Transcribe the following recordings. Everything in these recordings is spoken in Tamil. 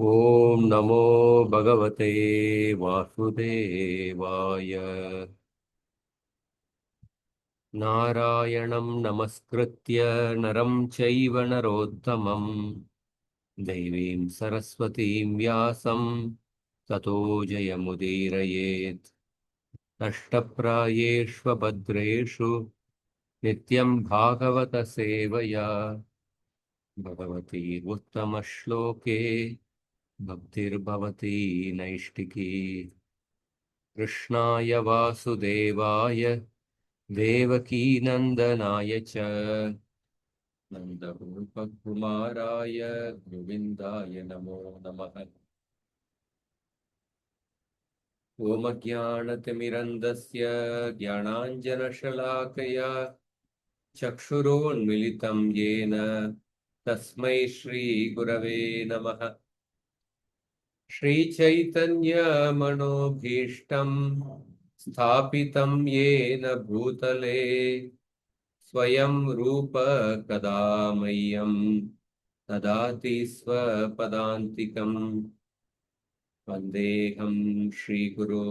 ॐ नमो भगवते वासुदेवाय। नारायणं नमस्कृत्य नरं चैव नरोत्तमं देवीं सरस्वतीं व्यासं ततो जयमुदीरयेत्। नष्टप्रायेष्वभद्रेषु नित्यं भागवतसेवया भगवती उत्तमश्लोके भक्तिर्भवती नैष्टिकी। कृष्णाय वासुदेवाय देवकीनन्दनाय च नन्दगोपकुमाराय गोविन्दाय नमो नमः। ओमज्ञानतिमिरन्दस्य ज्ञानाञ्जनशलाकया चक्षुरोन्मिलितं येन तस्मै श्रीगुरवे नमः। श्रीचैतन्यमनोभीष्टं स्थापितं येन भूतले स्वयं रूप कदा मह्यं ददाति स्वपदान्तिकम्। वन्देऽहं श्रीगुरो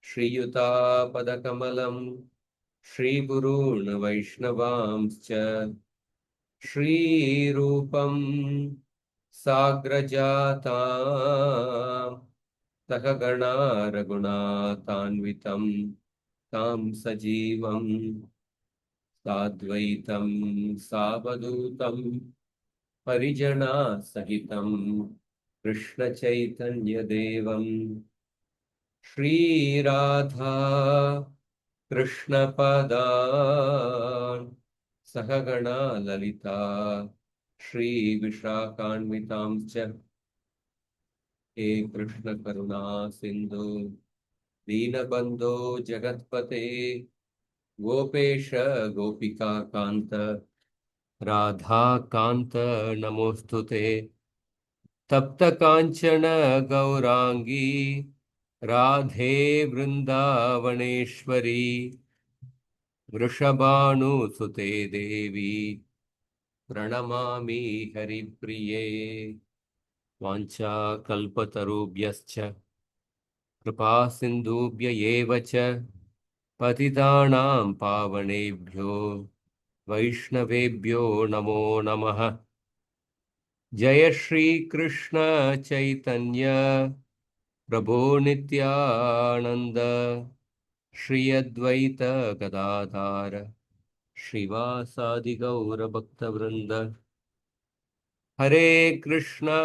श्रीयुतापदकमलं श्रीगुरून् वैष्णवांश्च श्रीरूपं साग्रजातां सहगणा रघुनाथान्वितं तां सजीवं साद्वैतं सावधूतं परिजना सहितं कृष्णचैतन्यदेवं श्रीराधा कृष्णपदान् सहगणा ललिता श्रीविशाखान्वितांश्च। हे कृष्ण करुणा सिन्धु दीनबन्धो जगत्पते गोपेश गोपिका कान्त राधा कान्त नमोऽस्तुते। तप्त कांचन गौरांगी राधे वृंदावनेश्वरी वृषभानुसुते देवी प्रणमामि हरिप्रिये। वाञ्छाकल्पतरुभ्यश्च कृपा सिन्धुभ्य एव च पतितानां पावनेभ्यो वैष्णवेभ्यो नमो नमः। जय श्री कृष्ण चैतन्य प्रभो नित्यानंद श्री अद्वैत गदाधार श्रीवासादि गौर भक्तवृंद। हरे कृष्णा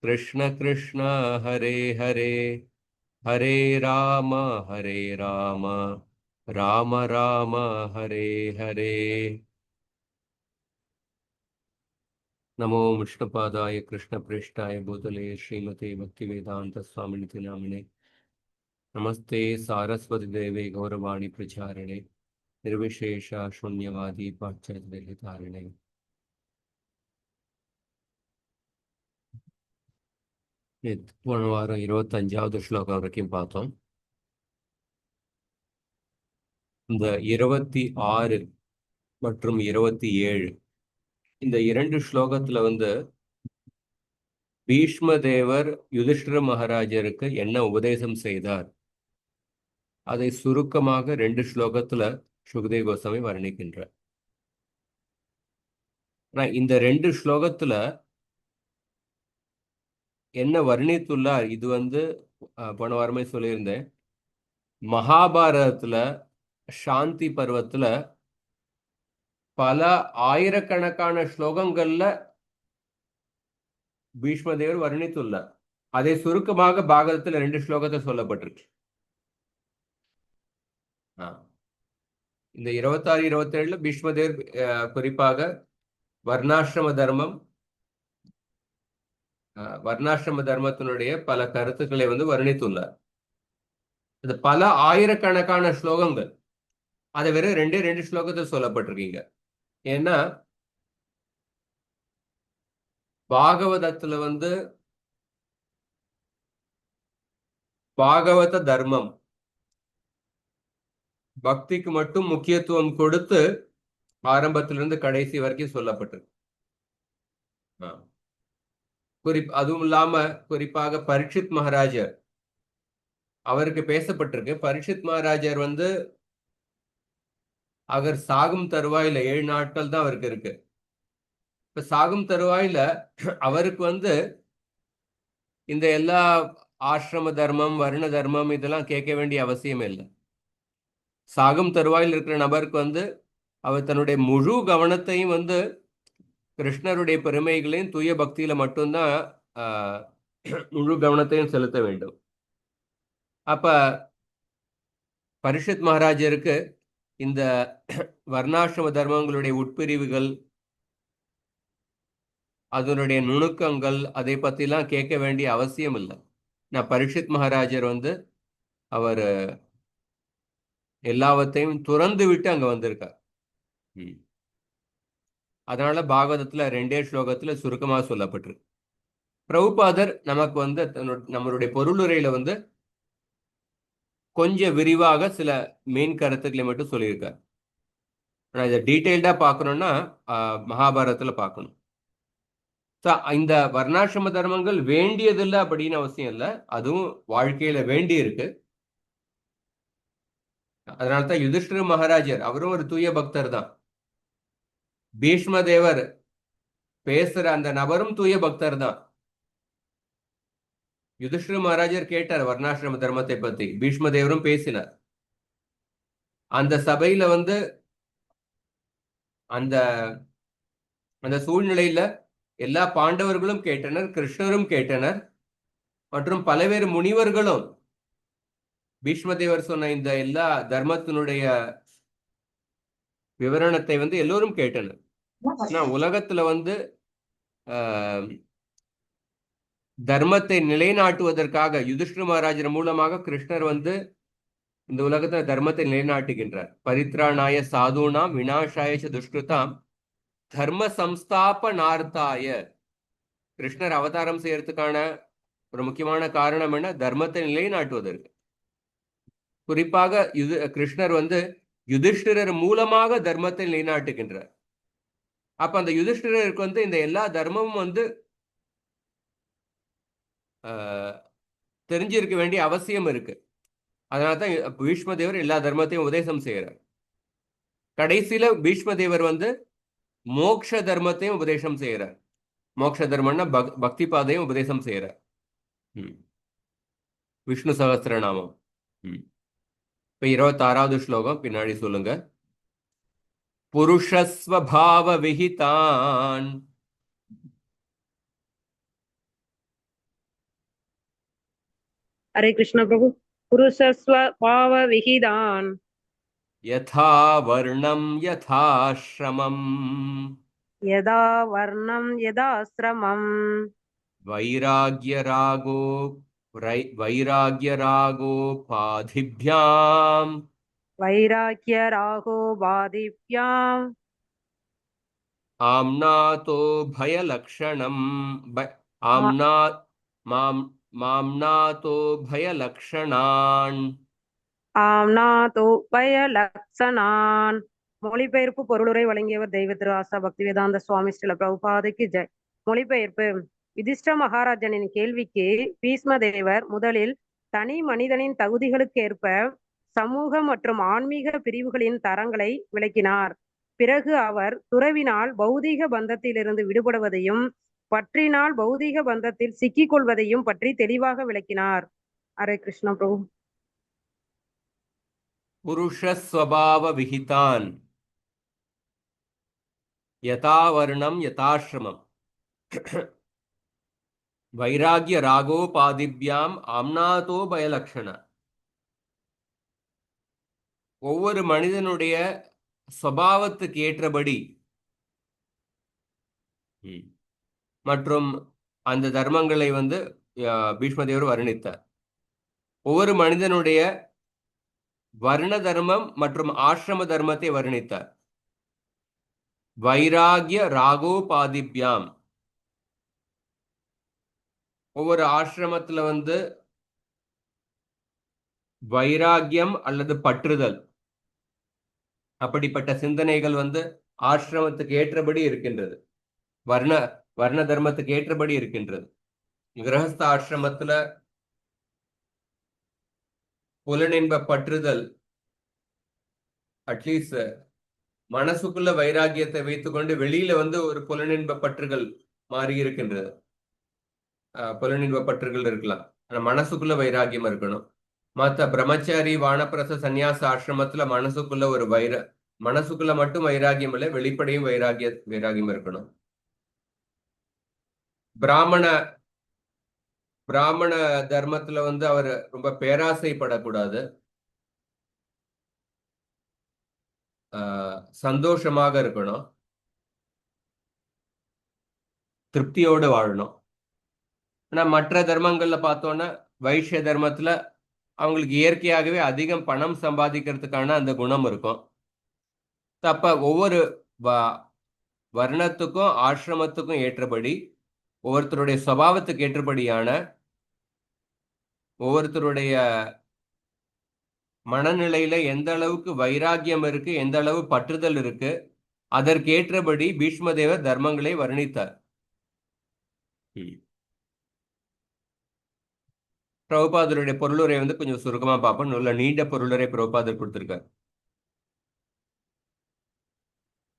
कृष्ण कृष्ण हरे हरे हरे राम राम राम राम हरे हरे। नमो विष्णुपादाय कृष्णप्रेष्ठाय भूतले श्रीमते भक्तिवेदांत स्वामिनिति नामिने। नमस्ते सारस्वती देवे गौरवाणी प्रचारिणे निर्विशेष शून्यवादी पाश्चात्य। போன வாரம் 25வது ஸ்லோகம் வரைக்கும் பார்த்தோம். இந்த 26 மற்றும் 27 இந்த இரண்டு ஸ்லோகத்துல பீஷ்ம தேவர் யுதிஷ்டிர மகாராஜருக்கு என்ன உபதேசம் செய்தார் அதை சுருக்கமாக 2 ஸ்லோகத்துல சுகதேவ கோஸ்வாமி வர்ணிக்கின்றார். இந்த 2 ஸ்லோகத்துல என்ன வர்ணித்துள்ளார் இது போன வாரமே சொல்லியிருந்தேன். மகாபாரதத்துல சாந்தி பர்வத்துல பல ஆயிரக்கணக்கான ஸ்லோகங்கள்ல பீஷ்மதேவர் வர்ணித்துள்ளார். அதை சுருக்கமாக பாகவதத்துல 2 ஸ்லோகத்தை சொல்லப்பட்டிருக்கு. இந்த 26 27ல பீஷ்மதேவர் குறிப்பாக வர்ணாசிரம தர்மத்தினுடைய பல கருத்துக்களை வர்ணித்துள்ளார். அது பல ஆயிரக்கணக்கான ஸ்லோகங்கள் அதை வெறும் 2 ஸ்லோகத்தை சொல்லப்பட்டிருக்கீங்க. ஏன்னா பாகவதத்துல பாகவத தர்மம் பக்திக்கு மட்டும் முக்கியத்துவம் கொடுத்து ஆரம்பத்திலிருந்து கடைசி வரைக்கும் சொல்லப்பட்டிருக்கு. அதுவும் இல்லாம குறிப்பாக பரீட்சித் மகாராஜர் அவருக்கு பேசப்பட்டிருக்கு. பரீட்சித் மகாராஜர் வந்து அவர் சாகும் தருவாயில 7 நாட்கள் தான் அவருக்கு இருக்கு. இப்ப சாகும் தருவாயில அவருக்கு வந்து இந்த எல்லா ஆசிரம தர்மம், வருண தர்மம் இதெல்லாம் கேட்க வேண்டிய அவசியம் இல்லை. சாகும் தருவாயில் இருக்கிற நபருக்கு வந்து அவர் தன்னுடைய முழு கவனத்தையும் வந்து கிருஷ்ணருடைய பெருமைகளையும் தூய பக்தியில மட்டும்தான் முழு கவனத்தையும் செலுத்த வேண்டும். அப்ப பரிஷத் மகாராஜருக்கு இந்த வர்ணாசிரம தர்மங்களுடைய உட்பிரிவுகள், அதனுடைய நுணுக்கங்கள், அதை பத்திலாம் கேட்க வேண்டிய அவசியம் இல்லை. நான் பரீட்சித் மகாராஜர் வந்து அவர் எல்லாவற்றையும் துறந்து விட்டு அங்க வந்திருக்கார். அதனால பாகவதத்துல 2 ஸ்லோகத்துல சுருக்கமா சொல்லப்பட்டிருக்கு. பிரபுபாதர் நமக்கு வந்து நம்மளுடைய பொருளுரையில வந்து கொஞ்சம் விரிவாக சில மெயின் கருத்துக்களை மட்டும் சொல்லியிருக்கார். ஆனால் இதை டீட்டெயில்டா பார்க்கணும்னா மகாபாரதத்துல பார்க்கணும். இந்த வர்ணாசிரம தர்மங்கள் வேண்டியதில்லை அப்படின்னு அவசியம் இல்லை, அதுவும் வாழ்க்கையில வேண்டி இருக்கு. அதனால்தான் யுதிஷ்டிர மகாராஜர் அவரும் ஒரு தூய பக்தர் தான். பீஷ்ம தேவர் பேசுற அந்த நபரும் தூய பக்தர் தான். யுதிஷ்டிர மகாராஜர் கேட்டார் வர்ணாசிரம தர்மத்தை பத்தி, பீஷ்ம தேவரும் பேசினார். அந்த சபையில வந்து அந்த அந்த சூழ்நிலையில எல்லா பாண்டவர்களும் கேட்டனர், கிருஷ்ணரும் கேட்டனர், மற்றும் பலவேறு முனிவர்களும் பீஷ்மதேவர் சொன்ன இந்த எல்லா தர்மத்தினுடைய விவரணத்தை வந்து எல்லோரும் கேட்டனர். உலகத்துல வந்து தர்மத்தை நிலைநாட்டுவதற்காக யுதிஷ்டிர மகாராஜர் மூலமாக கிருஷ்ணர் வந்து இந்த உலகத்துல தர்மத்தை நிலைநாட்டுகின்றார். பரித்ராணாய சாதுனாம் விநாசாய துஷ்கிருதாம் தர்ம சம்ஸ்தாபனார்த்தாய. கிருஷ்ணர் அவதாரம் செய்யறதுக்கான ஒரு முக்கியமான காரணம் என்ன? தர்மத்தை நிலைநாட்டுவதற்கு. குறிப்பாக கிருஷ்ணர் வந்து யுதிஷ்டிரர் மூலமாக தர்மத்தை நிலைநாட்டுகின்றார். அப்ப அந்த யுதிஷ்டிரருக்கு வந்து இந்த எல்லா தர்மமும் வந்து தெரிஞ்சிருக்க வேண்டிய அவசியம் இருக்கு. அதனால்தான் பீஷ்ம தேவர் எல்லா தர்மத்தையும் உபதேசம் செய்யறார். கடைசியில பீஷ்ம தேவர் வந்து மோக்ஷ தர்மத்தையும் உபதேசம் செய்யறார். மோக்ஷ தர்மம்னா பக்தி பாதையும் உபதேசம் செய்யறார். விஷ்ணு சகஸ்திரநாமம். இப்ப 26வது ஸ்லோகம் பின்னாடி சொல்லுங்க. புருஷஸ்வபாவ விஹிதான். ஹரே கிருஷ்ண பிரபு. புருஷஸ்வபாவ விஹிதான் யதா வர்ணம் யதாஸ்ரமம் யதா வர்ணம் யதாஸ்ரமம் வைராக்யராகோபாதிभ्याम् வைராக்யராகோபாதிभ्याम् ஆம்னாதோ பயலக்ஷணம் மாம்னாதோ பயலக்ஷணான். ஆம்னாதோ பயலக்ஷணான். மொழிபெயர்ப்பு பொருளுரை வழங்கியவர் தெய்வ திரு ஆசா பக்திவேதாந்த சுவாமி ஸ்ரீல பிரபுபாதைக்கு ஜெய். மொழிபெயர்ப்பு. யுதிஷ்ட மகாராஜனின் கேள்விக்கு பீஷ்ம தேவர் முதலில் தனி மனிதனின் தகுதிகளுக்கேற்ப சமூக மற்றும் ஆன்மீக பிரிவுகளின் தரங்களை விளக்கினார். பிறகு அவர் துறவினால் பௌதீக பந்தத்திலிருந்து விடுபடுவதையும் பற்றினால் பௌதீக பந்தத்தில் சிக்கிக் கொள்வதையும் பற்றி தெளிவாக விளக்கினார். ஹரே கிருஷ்ண பிரபு. புருஷஸ்வபாவ விஹிதான் யதா வர்ணம் யதாஸ்ரமம் வைராகிய ராகோபாதிभ्याम् ஆம்னாதோ பயலக்ஷண. ஒவ்வொரு மனிதனுடைய சுபாவத்துக்கு ஏற்றபடி மற்றும் அந்த தர்மங்களை வந்து பீஷ்மதேவர் வர்ணித்தார். ஒவ்வொரு மனிதனுடைய வர்ண தர்மம் மற்றும் ஆசிரம தர்மத்தை வர்ணித்தார். வைராகிய ராகோபாதிभ्याम्. ஒவ்வொரு ஆசிரமத்துல வந்து வைராகியம் அல்லது பற்றுதல், அப்படிப்பட்ட சிந்தனைகள் வந்து ஆசிரமத்துக்கு ஏற்றபடி இருக்கின்றது, வர்ண தர்மத்துக்கு ஏற்றபடி இருக்கின்றது. கிரகஸ்த ஆசிரமத்துல புலனின்ப பற்றுதல் அட்லீஸ்ட் மனசுக்குள்ள வைராகியத்தை வைத்துக்கொண்டு வெளியில வந்து ஒரு புலனின்ப பற்றுகள் மாறி இருக்கின்றது. புலனின்ப பற்றுகள் இருக்கலாம், ஆனா மனசுக்குள்ள வைராகியம் இருக்கணும். மத்த பிரம்மச்சாரி வானப்பிரச சந்நியாச ஆசிரமத்துல மனசுக்குள்ள ஒரு மனசுக்குள்ள மட்டும் வைராகியம் இல்லை, வெளிப்படையும் வைராகியம் இருக்கணும். பிராமண பிராமண தர்மத்துல வந்து அவர் ரொம்ப பேராசைப்படக்கூடாது. சந்தோஷமாக இருக்கணும், திருப்தியோடு வாழணும். ஆனா மற்ற தர்மங்கள்ல பார்த்தோன்னா வைஷ்ய தர்மத்துல அவங்களுக்கு இயற்கையாகவே அதிகம் பணம் சம்பாதிக்கிறதுக்கான அந்த குணம் இருக்கும். அப்ப ஒவ்வொரு வர்ணத்துக்கும் ஆசிரமத்துக்கும் ஏற்றபடி ஒவ்வொருத்தருடைய சுபாவத்துக்கு ஏற்றபடியான ஒவ்வொருத்தருடைய மனநிலையில எந்த அளவுக்கு வைராகியம் இருக்கு, எந்த அளவு பற்றுதல் இருக்கு, அதற்கேற்றபடி பீஷ்மதேவர் தர்மங்களை வர்ணித்தார். பிரபுபாதருடைய பொருளுரை வந்து கொஞ்சம் சுருக்கமா பார்ப்போம். நல்ல நீண்ட பொருளுரை பிரபுபாதர் கொடுத்திருக்கார்.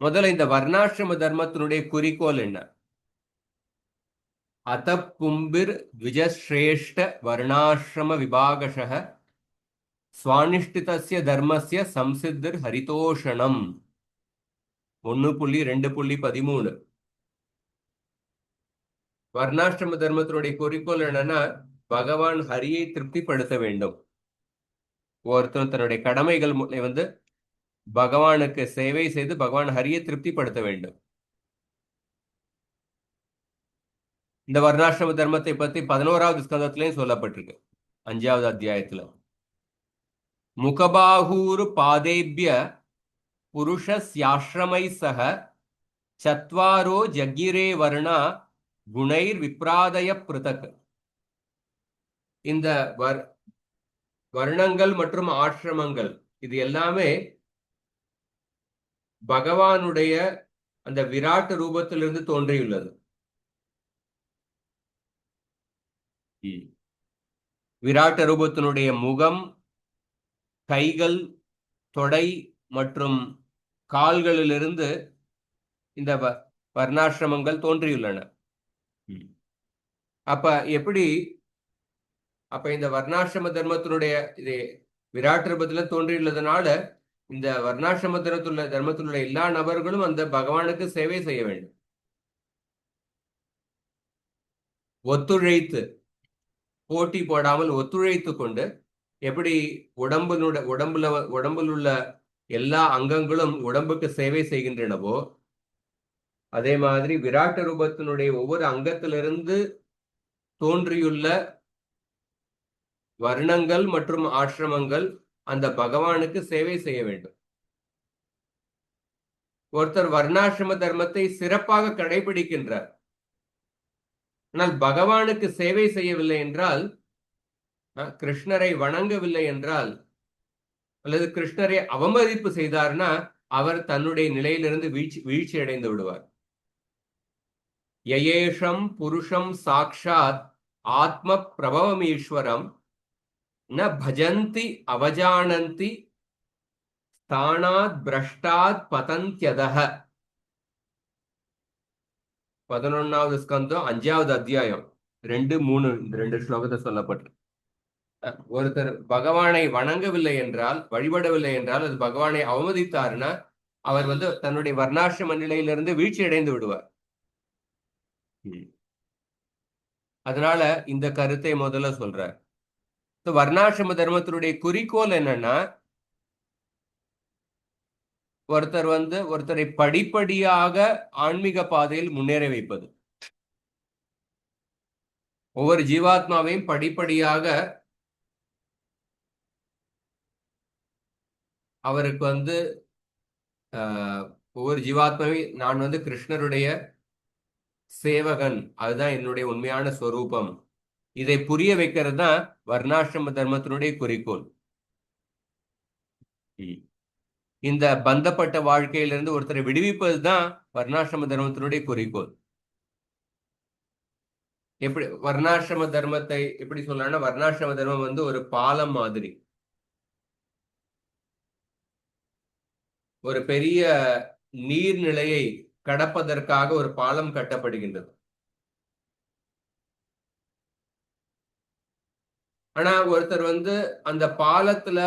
முதல்ல இந்த வர்ணாசிரம தர்மத்தினுடைய குறிக்கோள் என்ன? அத்தப்பும்பிர் த்விஜஸ்ரேஷ்ட வர்ணாசிரம விபாகஷः சுவானிஷ்டிதஸ்ய தர்மஸ்ய சம்சித்திர் ஹரிதோஷணம். 1.2.13. வர்ணாசிரம தர்மத்தினுடைய குறிக்கோள் என்னன்னா, பகவான் ஹரியை திருப்திப்படுத்த வேண்டும். ஒருத்தன் தன்னுடைய கடமைகள் வந்து பகவானுக்கு சேவை செய்து பகவான் ஹரியை திருப்திப்படுத்த வேண்டும். இந்த வர்ணாசிரம தர்மத்தை பத்தி 11வது ஸ்கந்தத்திலையும் சொல்லப்பட்டிருக்கு, 5வது அத்தியாயத்துல. முகபாகூர் பாதேபிய புருஷஸ்யாஸ்ரமை சக சத்வாரோ ஜகிரே வர்ணா குணைர் விப்ராதய பிருதக். இந்த வர்ணங்கள் மற்றும் ஆசிரமங்கள் இது எல்லாமே பகவானுடைய அந்த விராட் ரூபத்திலிருந்து தோன்றியுள்ளது. விராட்ட ரூபத்தினுடைய முகம், கைகள், தொடை மற்றும் கால்களிலிருந்து இந்த வர்ணாசிரமங்கள் தோன்றியுள்ளன. அப்ப இந்த வர்ணாசிரம தர்மத்தினுடைய இது விராட் ரூபத்துல தோன்றியுள்ளதுனால இந்த வர்ணாசிரம தர்மத்தினுடைய எல்லா நபர்களும் அந்த பகவானுக்கு சேவை செய்ய வேண்டும். ஒத்துழைத்து, போட்டி போடாமல் ஒத்துழைத்து கொண்டு, எப்படி உடம்புல உள்ள எல்லா அங்கங்களும் உடம்புக்கு சேவை செய்கின்றனவோ அதே மாதிரி விராட்ட ரூபத்தினுடைய ஒவ்வொரு அங்கத்திலிருந்து தோன்றியுள்ள வர்ணங்கள் மற்றும் ஆசிரமங்கள் அந்த பகவானுக்கு சேவை செய்ய வேண்டும். ஒருத்தர் வர்ணாசிரம தர்மத்தை சிறப்பாக கடைபிடிக்கின்றார், ஆனால் பகவானுக்கு சேவை செய்யவில்லை என்றால், கிருஷ்ணரை வணங்கவில்லை என்றால், அல்லது கிருஷ்ணரை அவமதிப்பு செய்தார்னா அவர் தன்னுடைய நிலையிலிருந்து வீழ்ச்சி அடைந்து விடுவார். யயேஷம் புருஷம் சாக்ஷாத் ஆத்ம பிரபவமீஸ்வரம் ந பஜந்தி அவஜானந்தி ஸ்தானாத் பிரஷ்டாத் பதந்த்யதஹ. 11வது ஸ்கந்தம் 5வது அத்தியாயம் 2-3 இந்த 2 ஸ்லோகத்தை சொல்லப்பட்டு, ஒருத்தர் பகவானை வணங்கவில்லை என்றால், வழிபடவில்லை என்றால், அது பகவானை அவமதித்தார்னா அவர் வந்து தன்னுடைய வர்ணாசிரம நிலையிலிருந்து வீழ்ச்சி அடைந்து விடுவார். அதனால இந்த கருத்தை முதல்ல சொல்றார். வர்ணாசிரம தர்மத்தினுடைய குறிக்கோள் என்னன்னா, ஒருத்தரை படிப்படியாக ஆன்மீக பாதையில் முன்னேற வைப்பது. ஒவ்வொரு ஜீவாத்மாவையும் படிப்படியாக அவருக்கு வந்து ஒவ்வொரு ஜீவாத்மாவையும் நான் வந்து கிருஷ்ணருடைய சேவகன், அதுதான் என்னுடைய உண்மையான ஸ்வரூபம், இதை புரிய வைக்கிறது தான் வர்ணாசிரம தர்மத்தினுடைய குறிக்கோள். இந்த பந்தப்பட்ட வாழ்க்கையிலிருந்து ஒருத்தரை விடுவிப்பது தான் வர்ணாசிரம தர்மத்தினுடைய குறிக்கோள். எப்படி வர்ணாசிரம தர்மத்தை எப்படி சொல்லலாம்னா, வர்ணாசிரம தர்மம் வந்து ஒரு பாலம் மாதிரி. ஒரு பெரிய நீர்நிலையை கடப்பதற்காக ஒரு பாலம் கட்டப்படுகின்றது. ஆனா ஒருத்தர் வந்து அந்த பாலத்துல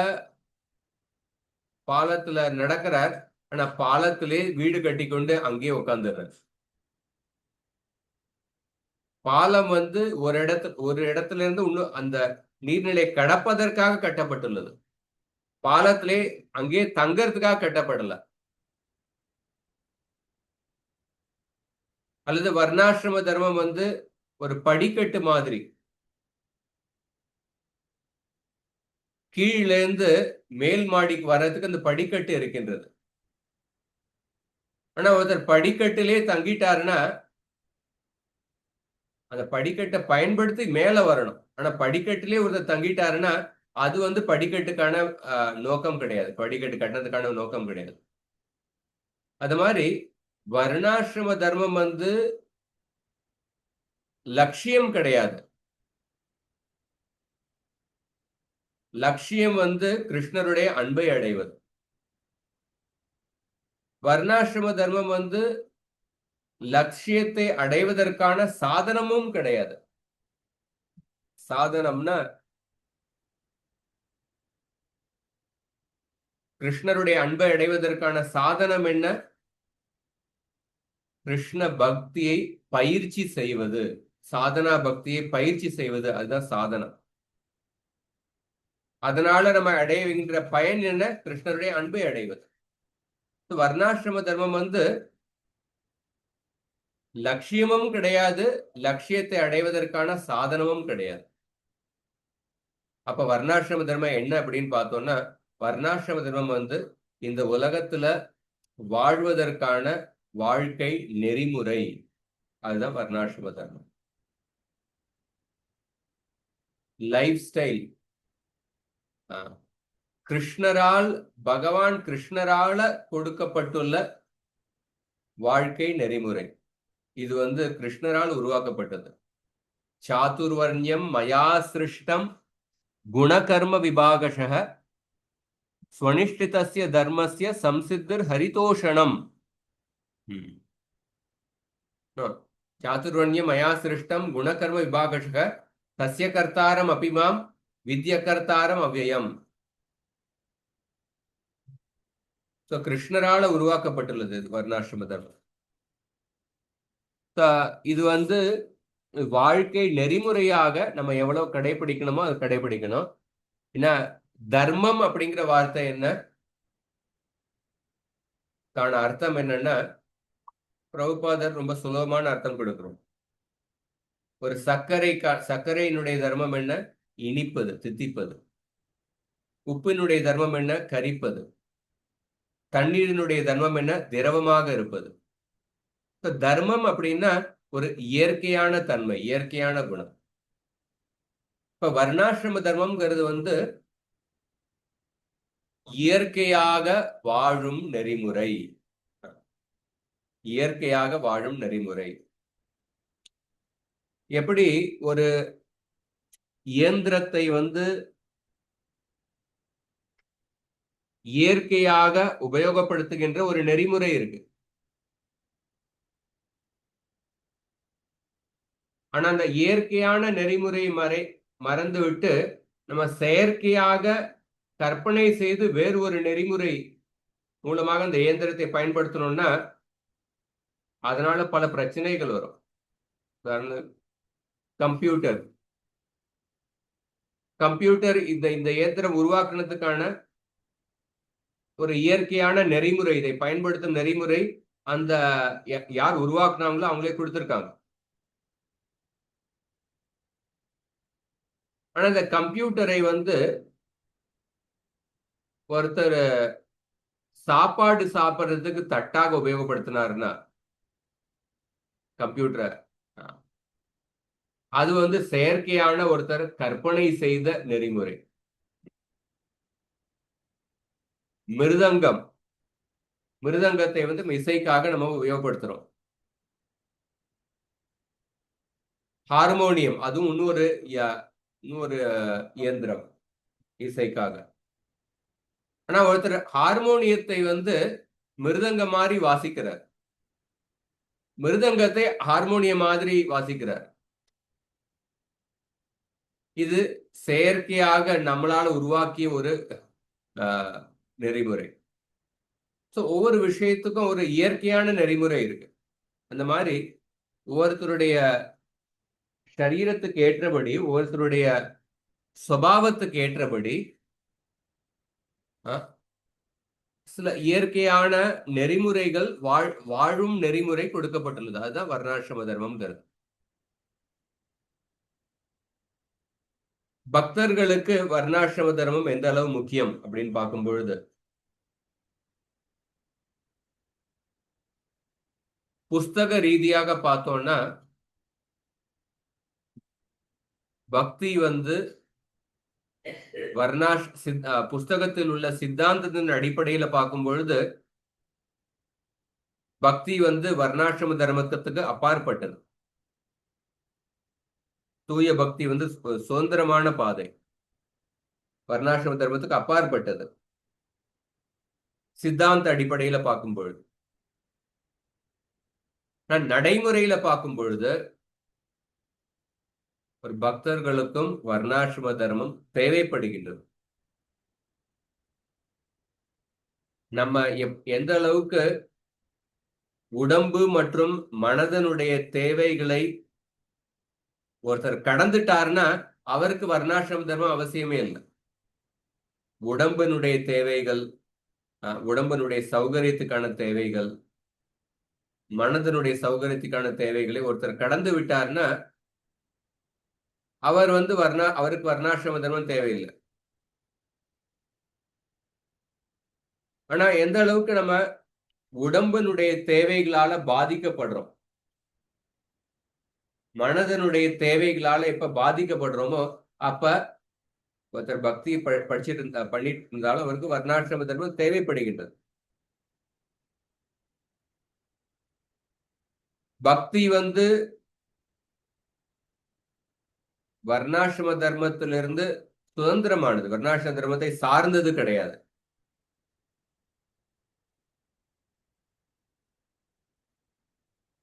நடக்கிறார். ஆனா பாலத்திலே வீடு கட்டிக்கொண்டு அங்கேயே உட்கார்ந்துடுறார். பாலம் வந்து ஒரு இடத்துல இருந்து இன்னும் அந்த நீர்நிலை கடப்பதற்காக கட்டப்பட்டுள்ளது. பாலத்திலே அங்கேயே தங்கறதுக்காக கட்டப்படல. அல்லது வர்ணாசிரம தர்மம் வந்து ஒரு படிக்கட்டு மாதிரி. கீழில இருந்து மேல் மாடிக்கு வர்றதுக்கு அந்த படிக்கட்டு இருக்கின்றது. ஆனா ஒருத்தர் படிக்கட்டிலே தங்கிட்டாருன்னா அந்த படிக்கட்டை பயன்படுத்தி மேல வரணும். ஆனா படிக்கட்டிலே ஒருத்தர் தங்கிட்டாருன்னா அது வந்து படிக்கட்டுக்கான நோக்கம் கிடையாது. படிக்கட்டு கட்டுறதுக்கான நோக்கம் கிடையாது. அது மாதிரி வர்ணாசிரம தர்மம் வந்து லட்சியம் கிடையாது. லட்சியம் வந்து கிருஷ்ணருடைய அன்பை அடைவது. வர்ணாசிரம தர்மம் வந்து லட்சியத்தை அடைவதற்கான சாதனமும் கிடையாது. சாதனம்னா கிருஷ்ணருடைய அன்பை அடைவதற்கான சாதனம் என்ன? கிருஷ்ண பக்தியை பயிற்சி செய்வது. சாதனா பக்தியை பயிற்சி செய்வது, அதுதான் சாதனம். அதனால நம்ம அடைகின்ற பயன் என்ன? கிருஷ்ணருடைய அன்பை அடைவது. வர்ணாசிரம தர்மம் வந்து லட்சியமும் கிடையாது, லட்சியத்தை அடைவதற்கான சாதனமும் கிடையாது. அப்ப வர்ணாசிரம தர்மம் என்ன அப்படின்னு பார்த்தோம்னா, வர்ணாசிரம தர்மம் வந்து இந்த உலகத்துல வாழ்வதற்கான வாழ்க்கை நெறிமுறை. அதுதான் வர்ணாசிரம தர்மம். Life style. பகவான் கிருஷ்ணரால கொடுக்கப்பட்டுள்ள வாழ்க்கை நெறிமுறை. இது வந்து கிருஷ்ணரால் உருவாக்கப்பட்டது. சாதுர்வர்ணியம் மயா சிருஷ்டம் குணகர்ம விபாகஷः ஸ்வனிஷ்டிதஸ்ய தர்மஸ்ய சம்சித்திர் ஹரிதோஷணம். சாதுர்வர்ணியம் மயா சிருஷ்டம் குணகர்ம விபாகஷः தஸ்ய கர்த்தாரம் அபி மாம் வித்யகர்த்தாரம் அவ்யயம். கிருஷ்ணரால உருவாக்கப்பட்டுள்ளது வர்ணாசிரம தர்மம். இது வந்து வாழ்க்கை நெறிமுறையாக நம்ம எவ்வளவு கடைபிடிக்கணுமோ அது கடைபிடிக்கணும். ஏன்னா தர்மம் அப்படிங்கிற வார்த்தை என்ன கான அர்த்தம் என்னன்னா, பிரபுபாதர் ரொம்ப சுலபமான அர்த்தம் கொடுக்கிறோம். ஒரு சர்க்கரையினுடைய தர்மம் என்ன? இனிப்பது, தித்திப்பது. உப்பினுடைய தர்மம் என்ன? கரிப்பது. தண்ணீரினுடைய தர்மம் என்ன? திரவமாக இருப்பது. தர்மம் அப்படின்னா ஒரு இயற்கையான தன்மை, இயற்கையான குணம். இப்ப வர்ணாசிரம தர்மம்ங்கிறது வந்து இயற்கையாக வாழும் நெறிமுறை. இயற்கையாக வாழும் நெறிமுறை. எப்படி ஒரு இயந்திரத்தை வந்து இயற்கையாக உபயோகப்படுத்துகின்ற ஒரு நெறிமுறை இருக்கு. ஆனா அந்த இயற்கையான நெறிமுறை மறந்துவிட்டு நம்ம செயற்கையாக கற்பனை செய்து வேறு ஒரு நெறிமுறை மூலமாக அந்த இயந்திரத்தை பயன்படுத்தணும்னா அதனால பல பிரச்சனைகள் வரும். கம்ப்யூட்டர் இந்த இயந்திரம் உருவாக்குனதுக்கான ஒரு இயற்கையான நெறிமுறை, இதை பயன்படுத்தும் நெறிமுறை அந்த யார் உருவாக்குனாங்களோ அவங்களே கொடுத்திருக்காங்க. ஆனா இந்த கம்ப்யூட்டரை வந்து ஒருத்தர் சாப்பாடு சாப்பிட்றதுக்கு தட்டாக உபயோகப்படுத்தினாருன்னா கம்ப்யூட்டரை, அது வந்து செயற்கையான ஒருத்தர் கற்பனை செய்த நெறிமுறை. மிருதங்கத்தை வந்து இசைக்காக நம்ம உபயோகப்படுத்துறோம். ஹார்மோனியம், அதுவும் இன்னொரு இயந்திரம் இசைக்காக. ஆனா ஒருத்தர் ஹார்மோனியத்தை மிருதங்க மாதிரி வாசிக்கிறார், மிருதங்கத்தை ஹார்மோனியம் மாதிரி வாசிக்கிறார். இது செயற்கையாக நம்மளால உருவாக்கிய ஒரு நெறிமுறை. ஒவ்வொரு விஷயத்துக்கும் ஒரு இயற்கையான நெறிமுறை இருக்கு. அந்த மாதிரி ஒவ்வொருத்தருடைய சரீரத்துக்கு ஏற்றபடி, ஒவ்வொருத்தருடைய சுபாவத்துக்கு ஏற்றபடி சில இயற்கையான நெறிமுறைகள், வாழும் நெறிமுறை கொடுக்கப்பட்டுள்ளது. அதுதான் வர்ணாசிரம தர்மம்ங்கிறது. பக்தர்களுக்கு வர்ணாசிரம தர்மம் எந்த அளவு முக்கியம் அப்படின்னு பார்க்கும் பொழுது, புஸ்தக ரீதியாக பார்த்தோம்னா பக்தி புஸ்தகத்தில் உள்ள சித்தாந்தத்தின் அடிப்படையில பார்க்கும் பொழுது பக்தி வர்ணாசிரம தர்மத்துக்கு அப்பாற்பட்டது. தூய பக்தி சுதந்திரமான பாதை, வர்ணாசிரம தர்மத்துக்கு அப்பாற்பட்டது சித்தாந்த அடிப்படையில பார்க்கும் பொழுது. நடைமுறையில பார்க்கும் பொழுது ஒரு பக்தர்களுக்கும் வர்ணாசிரம தர்மம் தேவைப்படுகின்றது. நம்ம எந்த அளவுக்கு உடம்பு மற்றும் மனதனுடைய தேவைகளை ஒருத்தர் கடந்துட்டாருன்னா அவருக்கு வர்ணாசிரம தர்மம் அவசியமே இல்லை. உடம்பினுடைய தேவைகள், உடம்பினுடைய சௌகரியத்துக்கான தேவைகள், மனதனுடைய சௌகரியத்துக்கான தேவைகளை ஒருத்தர் கடந்து விட்டார்னா அவர் அவருக்கு வர்ணாசிரம தர்மம் தேவையில்லை. ஆனா எந்த அளவுக்கு நம்ம உடம்பினுடைய தேவைகளால பாதிக்கப்படுறோம், மனதனுடைய தேவைகளால எப்ப பாதிக்கப்படுறோமோ அப்ப ஒருத்தர் பக்தி பண்ணிட்டு இருந்தாலும் அவருக்கு வர்ணாசிரம தர்மம் தேவைப்படுகின்றது. பக்தி வர்ணாசிரம தர்மத்திலிருந்து சுதந்திரமானது, வர்ணாசிரம தர்மத்தை சார்ந்தது கிடையாது.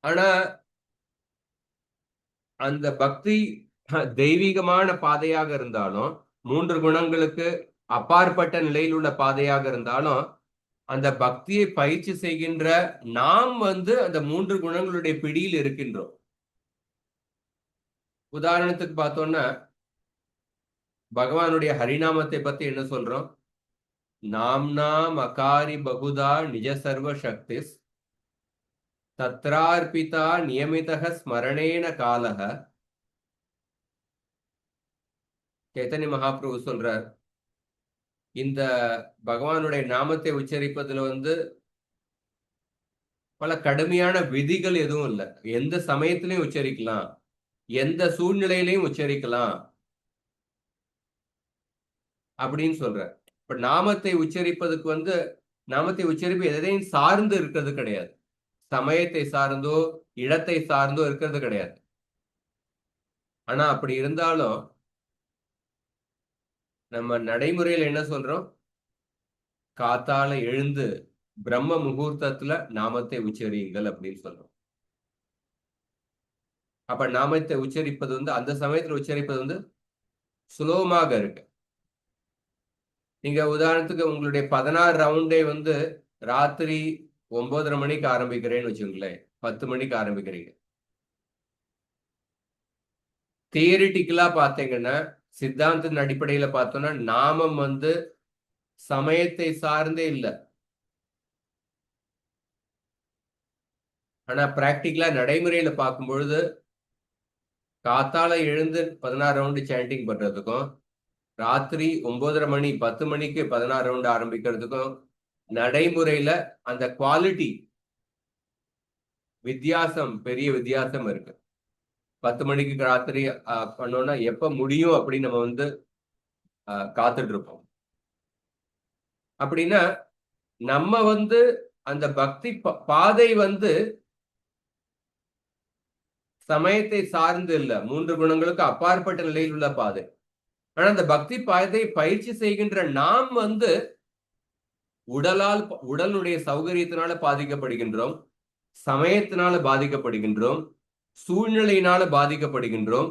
ஆனா அந்த பக்தி தெய்வீகமான பாதையாக இருந்தாலும், 3 குணங்களுக்கு அப்பாற்பட்ட நிலையில் உள்ள பாதையாக இருந்தாலும், அந்த பக்தியை பயிற்சி செய்கின்ற நாம் அந்த 3 குணங்களுடைய பிடியில் இருக்கின்றோம். உதாரணத்துக்கு பார்த்தோம்னா பகவானுடைய ஹரிநாமத்தை பத்தி என்ன சொல்றோம்? நாம்னா மகாரி பகுதா நிஜ சர்வ சக்திஸ் தத்ரார்பிதா நியமிதக ஸ்மரணேன காலக. சைத்தன்ய மகாபிரபு சொல்றார், இந்த பகவானுடைய நாமத்தை உச்சரிப்பதுல பல கடுமையான விதிகள் எதுவும் இல்லை. எந்த சமயத்திலையும் உச்சரிக்கலாம், எந்த சூழ்நிலையிலையும் உச்சரிக்கலாம் அப்படின்னு சொல்ற. இப்ப நாமத்தை உச்சரிப்பதுக்கு நாமத்தை உச்சரிப்பு எதையும் சார்ந்து இருக்கிறது கிடையாது, சமயத்தை சார்ந்தோ இடத்தை சார்ந்தோ இருக்கிறது கிடையாது. ஆனா அப்படி இருந்தாலும் நம்ம நடைமுறையில் என்ன சொல்றோம்? காத்தால எழுந்து பிரம்ம முகூர்த்தத்துல நாமத்தை உச்சரியுங்கள் அப்படின்னு சொல்றோம். அப்ப நாமத்தை உச்சரிப்பது அந்த சமயத்துல உச்சரிப்பது சுலபமாக இருக்கு. நீங்க உதாரணத்துக்கு உங்களுடைய 16 ரவுண்டே ராத்திரி 9:30 மணிக்கு ஆரம்பிக்கிறேன்னு வச்சுங்களேன், 10 மணிக்கு ஆரம்பிக்கிறீங்க. தியரிட்டிக்கலா பாத்தீங்கன்னா, சித்தாந்தத்தின் அடிப்படையில பார்த்தோம்னா நாமம் சமயத்தை சார்ந்தே இல்லை. ஆனா பிராக்டிக்கலா நடைமுறையில பார்க்கும் பொழுது காத்தால எழுந்து 16 ரவுண்டு சாண்டிங் பண்றதுக்கும் ராத்திரி 9:30 மணி 10 மணிக்கு 16 ரவுண்டு ஆரம்பிக்கிறதுக்கும் நடைமுறையில அந்த குவாலிட்டி வித்தியாசம், பெரிய வித்தியாசம் இருக்கு. 10 மணிக்கு ராத்திரி பண்ணோம்னா எப்ப முடியும் அப்படின்னு நம்ம காத்துட்டு இருப்போம். அப்படின்னா நம்ம அந்த பக்தி பாதை சமயத்தை சார்ந்து இல்ல, 3 குணங்களுக்கு அப்பாற்பட்ட நிலையில் உள்ள பாதை. ஆனா அந்த பக்தி பாதை பயிற்சி செய்கின்ற நாம் உடலுடைய சௌகரியத்தினால பாதிக்கப்படுகின்றோம், சமயத்தினால பாதிக்கப்படுகின்றோம், சூழ்நிலையினால பாதிக்கப்படுகின்றோம்.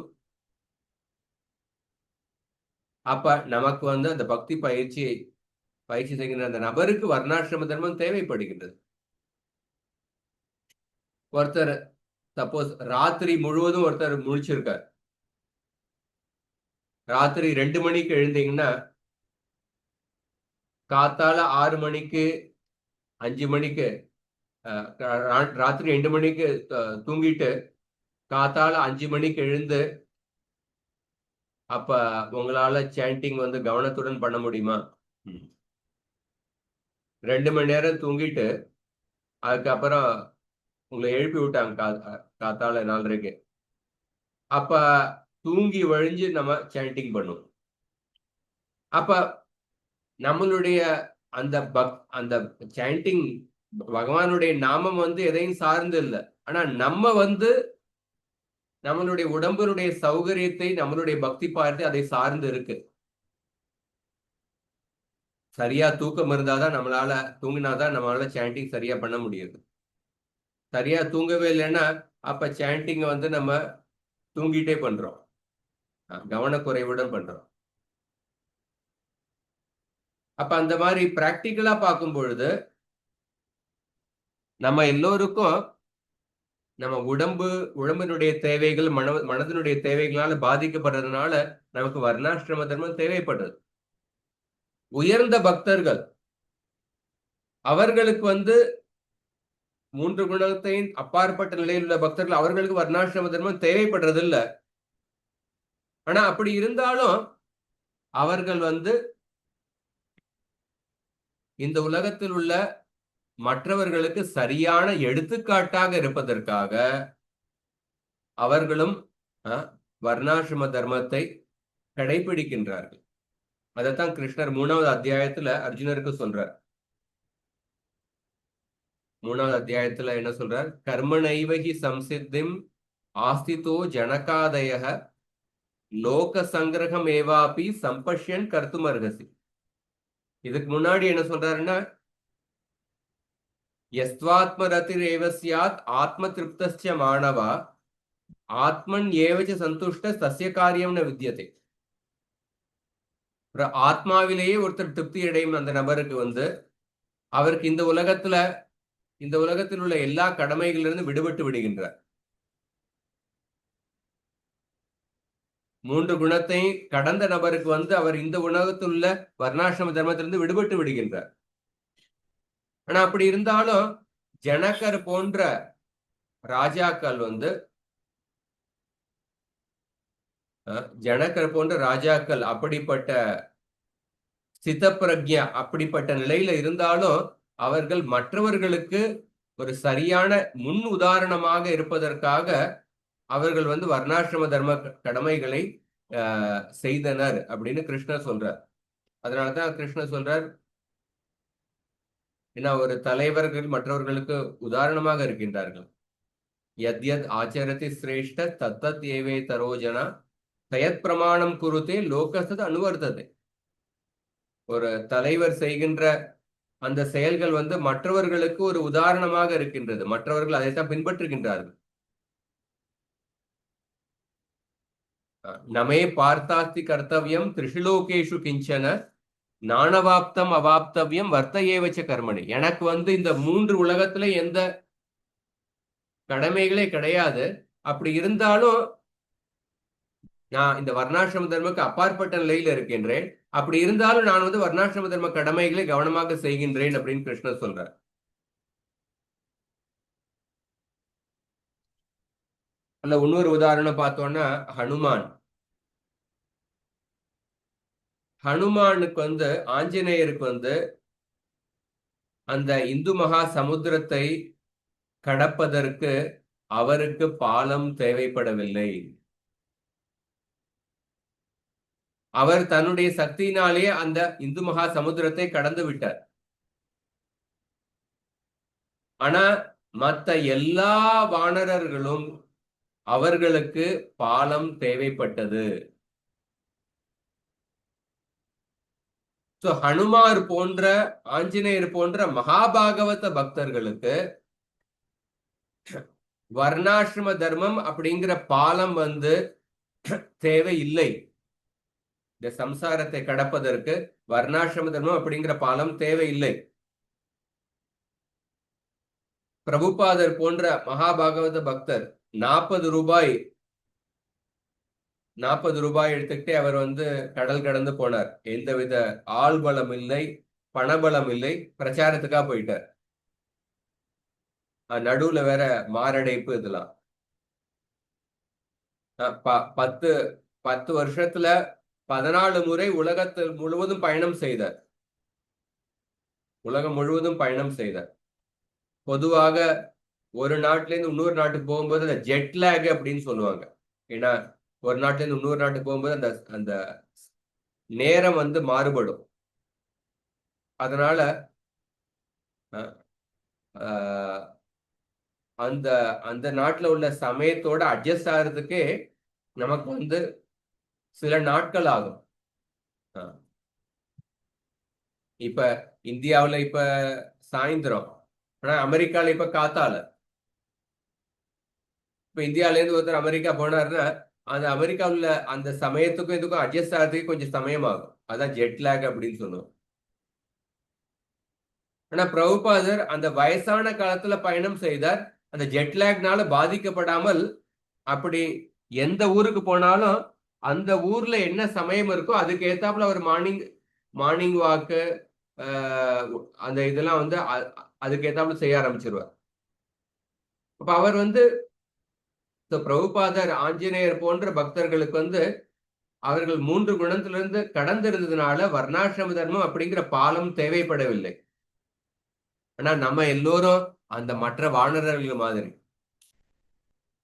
அப்ப நமக்கு அந்த பக்தி பயிற்சி செய்கின்ற அந்த நபருக்கு வர்ணாசிரம தர்மம் தேவைப்படுகின்றது. ஒருத்தர் சப்போஸ் ராத்திரி முழுவதும் ஒருத்தர் முழிச்சிருக்கார், ராத்திரி 2 மணிக்கு எழுந்தீங்கன்னா காத்தால 6 மணிக்கு 5 மணிக்கு ராத்திரி 2 மணிக்கு தூங்கிட்டு காத்தால 5 மணிக்கு எழுந்து அப்ப உங்களால சாண்டிங் கவனத்துடன் பண்ண முடியுமா? 2 மணி நேரம் தூங்கிட்டு அதுக்கப்புறம் உங்களை எழுப்பி விட்டாங்க காத்தால 4:30க்கு. அப்ப தூங்கி வழிஞ்சு நம்ம சாண்டிங் பண்ணுவோம். அப்ப நம்மளுடைய அந்த சாண்டிங் பகவானுடைய நாமம் எதையும் சார்ந்து இல்லை. ஆனா நம்ம நம்மளுடைய உடம்பினுடைய சௌகரியத்தை, நம்மளுடைய பக்தி பார்த்து அதை சார்ந்து இருக்கு. சரியா தூக்கம் இருந்தாதான் தூங்கினாதான் நம்மளால சாண்டிங் சரியா பண்ண முடியுது. சரியா தூங்கவே இல்லைன்னா அப்ப சாண்டிங் நம்ம தூங்கிட்டே பண்றோம், கவனக்குறைவுடன் பண்றோம். அப்ப அந்த மாதிரி பிராக்டிக்கலா பார்க்கும் பொழுது நம்ம எல்லோருக்கும் நம்ம உடம்பினுடைய தேவைகள் மனதினுடைய தேவைகளால பாதிக்கப்படுறதுனால நமக்கு வர்ணாசிரம தர்மம் தேவைப்படுறது. உயர்ந்த பக்தர்கள் அவர்களுக்கு 3 குணத்தையும் அப்பாற்பட்ட நிலையில் உள்ள பக்தர்கள் அவர்களுக்கு வர்ணாசிரம தர்மம் தேவைப்படுறது இல்ல. ஆனா அப்படி இருந்தாலும் அவர்கள் இந்த உலகத்தில் உள்ள மற்றவர்களுக்கு சரியான எடுத்துக்காட்டாக இருப்பதற்காக அவர்களும் வர்ணாசிரம தர்மத்தை கடைபிடிக்கின்றார்கள். அதைத்தான் கிருஷ்ணர் 3வது அத்தியாயத்துல அர்ஜுனருக்கு சொல்றார். 3வது அத்தியாயத்துல என்ன சொல்றார்? கர்மணைவகி சம்சித்திம் ஆஸ்திதோ ஜனகாதய லோக சங்கிரகம் ஏவாபி சம்பஷ்யன் கர்த்தும் அர்ஹசி. இதுக்கு முன்னாடி என்ன சொல்றாருன்னா, யஸ்வாத்மரதிர் ஏவ ஸ்யாத் ஆத்ம திருப்தஸ்ய மாணவா ஆத்மன் ஏவச்ச சந்துஷ்ட தஸ்ய காரியம் ந வித்யதே. ஆத்மாவிலேயே ஒருத்தர் திருப்தி அடையும் அந்த நபருக்கு அவருக்கு இந்த உலகத்தில் உள்ள எல்லா கடமைகளிலிருந்து விடுபட்டு விடுகின்றார். 3 குணத்தை கடந்த நபருக்கு அவர் இந்த உலகத்தில் உள்ள வர்ணாசிரம தர்மத்திலிருந்து விடுபட்டு விடுகின்றார். ஆனா அப்படி இருந்தாலும் ஜனகர் போன்ற ராஜாக்கள் அப்படிப்பட்ட சித்தப்பிரக்ஞா அப்படிப்பட்ட நிலையில இருந்தாலும் அவர்கள் மற்றவர்களுக்கு ஒரு சரியான முன் உதாரணமாக இருப்பதற்காக அவர்கள் வர்ணாசிரம தர்ம கடமைகளை செய்தனர் அப்படின்னு கிருஷ்ணர் சொல்றார். அதனாலதான் கிருஷ்ணர் சொல்றார், ஏன்னா ஒரு தலைவர்கள் மற்றவர்களுக்கு உதாரணமாக இருக்கின்றார்கள். யத் யத் ஆச்சரதி சிரேஷ்ட தத்தத் ஏவே தரோஜனா தயத் பிரமாணம் குருத்தே லோகஸ்தத் அனுவர்த்ததே. ஒரு தலைவர் செய்கின்ற அந்த செயல்கள் மற்றவர்களுக்கு ஒரு உதாரணமாக இருக்கின்றது. மற்றவர்கள் அதைத்தான் பின்பற்றுகின்றார்கள். நமே பார்த்தாஸ்தி கர்த்தவியம் திரிஷுலோகேஷு கிஞ்சன நானவாப்தம் அவாப்தவியம் வர்த்தையேவச்ச கர்மணி. எனக்கு இந்த 3 உலகத்துல எந்த கடமைகளே கிடையாது. அப்படி இருந்தாலும் நான் இந்த வர்ணாசிரம தர்மக்கு அப்பாற்பட்ட நிலையில இருக்கின்றேன். அப்படி இருந்தாலும் நான் வர்ணாசிரம தர்ம கடமைகளை கவனமாக செய்கின்றேன் அப்படின்னு கிருஷ்ணர் சொல்றார். அல்ல இன்னொரு உதாரணம் பார்த்தோம்னா ஹனுமானுக்கு ஆஞ்சநேயருக்கு அந்த இந்து மகா சமுத்திரத்தை கடப்பதற்கு அவருக்கு பாலம் தேவைப்படவில்லை. அவர் தன்னுடைய சக்தியினாலே அந்த இந்து மகா சமுத்திரத்தை கடந்து விட்டார். ஆனா மற்ற எல்லா வானரர்களும் அவர்களுக்கு பாலம் தேவைப்பட்டது. ஹனுமார் போன்ற, ஆஞ்சநேயர் போன்ற மகாபாகவத பக்தர்களுக்கு வர்ணாசிரம தர்மம் அப்படிங்கிற பாலம் தேவை இல்லை. இந்த சம்சாரத்தை கடப்பதற்கு வர்ணாசிரம தர்மம் அப்படிங்கிற பாலம் தேவையில்லை. பிரபுபாதர் போன்ற மகாபாகவத பக்தர் 40 ரூபாய் எடுத்துக்கிட்டே அவர் கடல் கடந்து போனார். எந்தவித ஆள்பலம் இல்லை, பணபலம் இல்லை, பிரச்சாரத்துக்காக போயிட்டார். நடுவுல வேற மாரடைப்பு. இதெல்லாம் 10 வருஷத்துல 14 முறை உலகத்தில் முழுவதும் பயணம் செய்தார். உலகம் முழுவதும் பயணம் செய்தார். பொதுவாக ஒரு நாட்டுல இருந்து இன்னொரு நாட்டுக்கு போகும்போது அந்த ஜெட் லேக் அப்படின்னு சொல்லுவாங்க. ஏன்னா ஒரு நாட்டுல இருந்து இன்னொரு நாட்டுக்கு போகும்போது அந்த அந்த நேரம் மாறுபடும். அதனால அந்த அந்த நாட்டுல உள்ள சமயத்தோட அட்ஜஸ்ட் ஆகிறதுக்கே நமக்கு சில நாட்கள் ஆகும். இப்ப இந்தியாவுல இப்ப சாயந்தரம், ஆனா அமெரிக்கால இப்ப காத்தால. இப்ப இந்தியால இருந்து ஒருத்தர் அமெரிக்கா போனாருன்னா அந்த அமெரிக்காவில் உள்ள அந்த சமயத்துக்கும் இதுக்கும் அட்ஜஸ்ட் ஆகிறதுக்கு கொஞ்சம் சமயம் ஆகும். அதான் ஜெட் லேக் அப்படின்னு சொல்லுவோம். ஆனா பிரபுபாதர் அந்த வயசான காலத்துல பயணம் செய்தார். அந்த ஜெட் லேக்னால பாதிக்கப்படாமல் அப்படி எந்த ஊருக்கு போனாலும் அந்த ஊர்ல என்ன சமயம் இருக்கோ அதுக்கு ஏத்தாப்புல அவர் மார்னிங் வாக்கு அந்த இதெல்லாம் அதுக்கு ஏத்தாப்புல செய்ய ஆரம்பிச்சிருவார். அப்ப அவர் பிரபுபாதர், ஆஞ்சநேயர் போன்ற பக்தர்களுக்கு அவர்கள் 3 குணத்திலிருந்து கடந்திருந்ததுனால வர்ணாசிரம தர்மம் அப்படிங்கிற பாலம் தேவைப்படவில்லை. ஆனா நம்ம எல்லோரும் அந்த மற்ற வானரர்கள் மாதிரி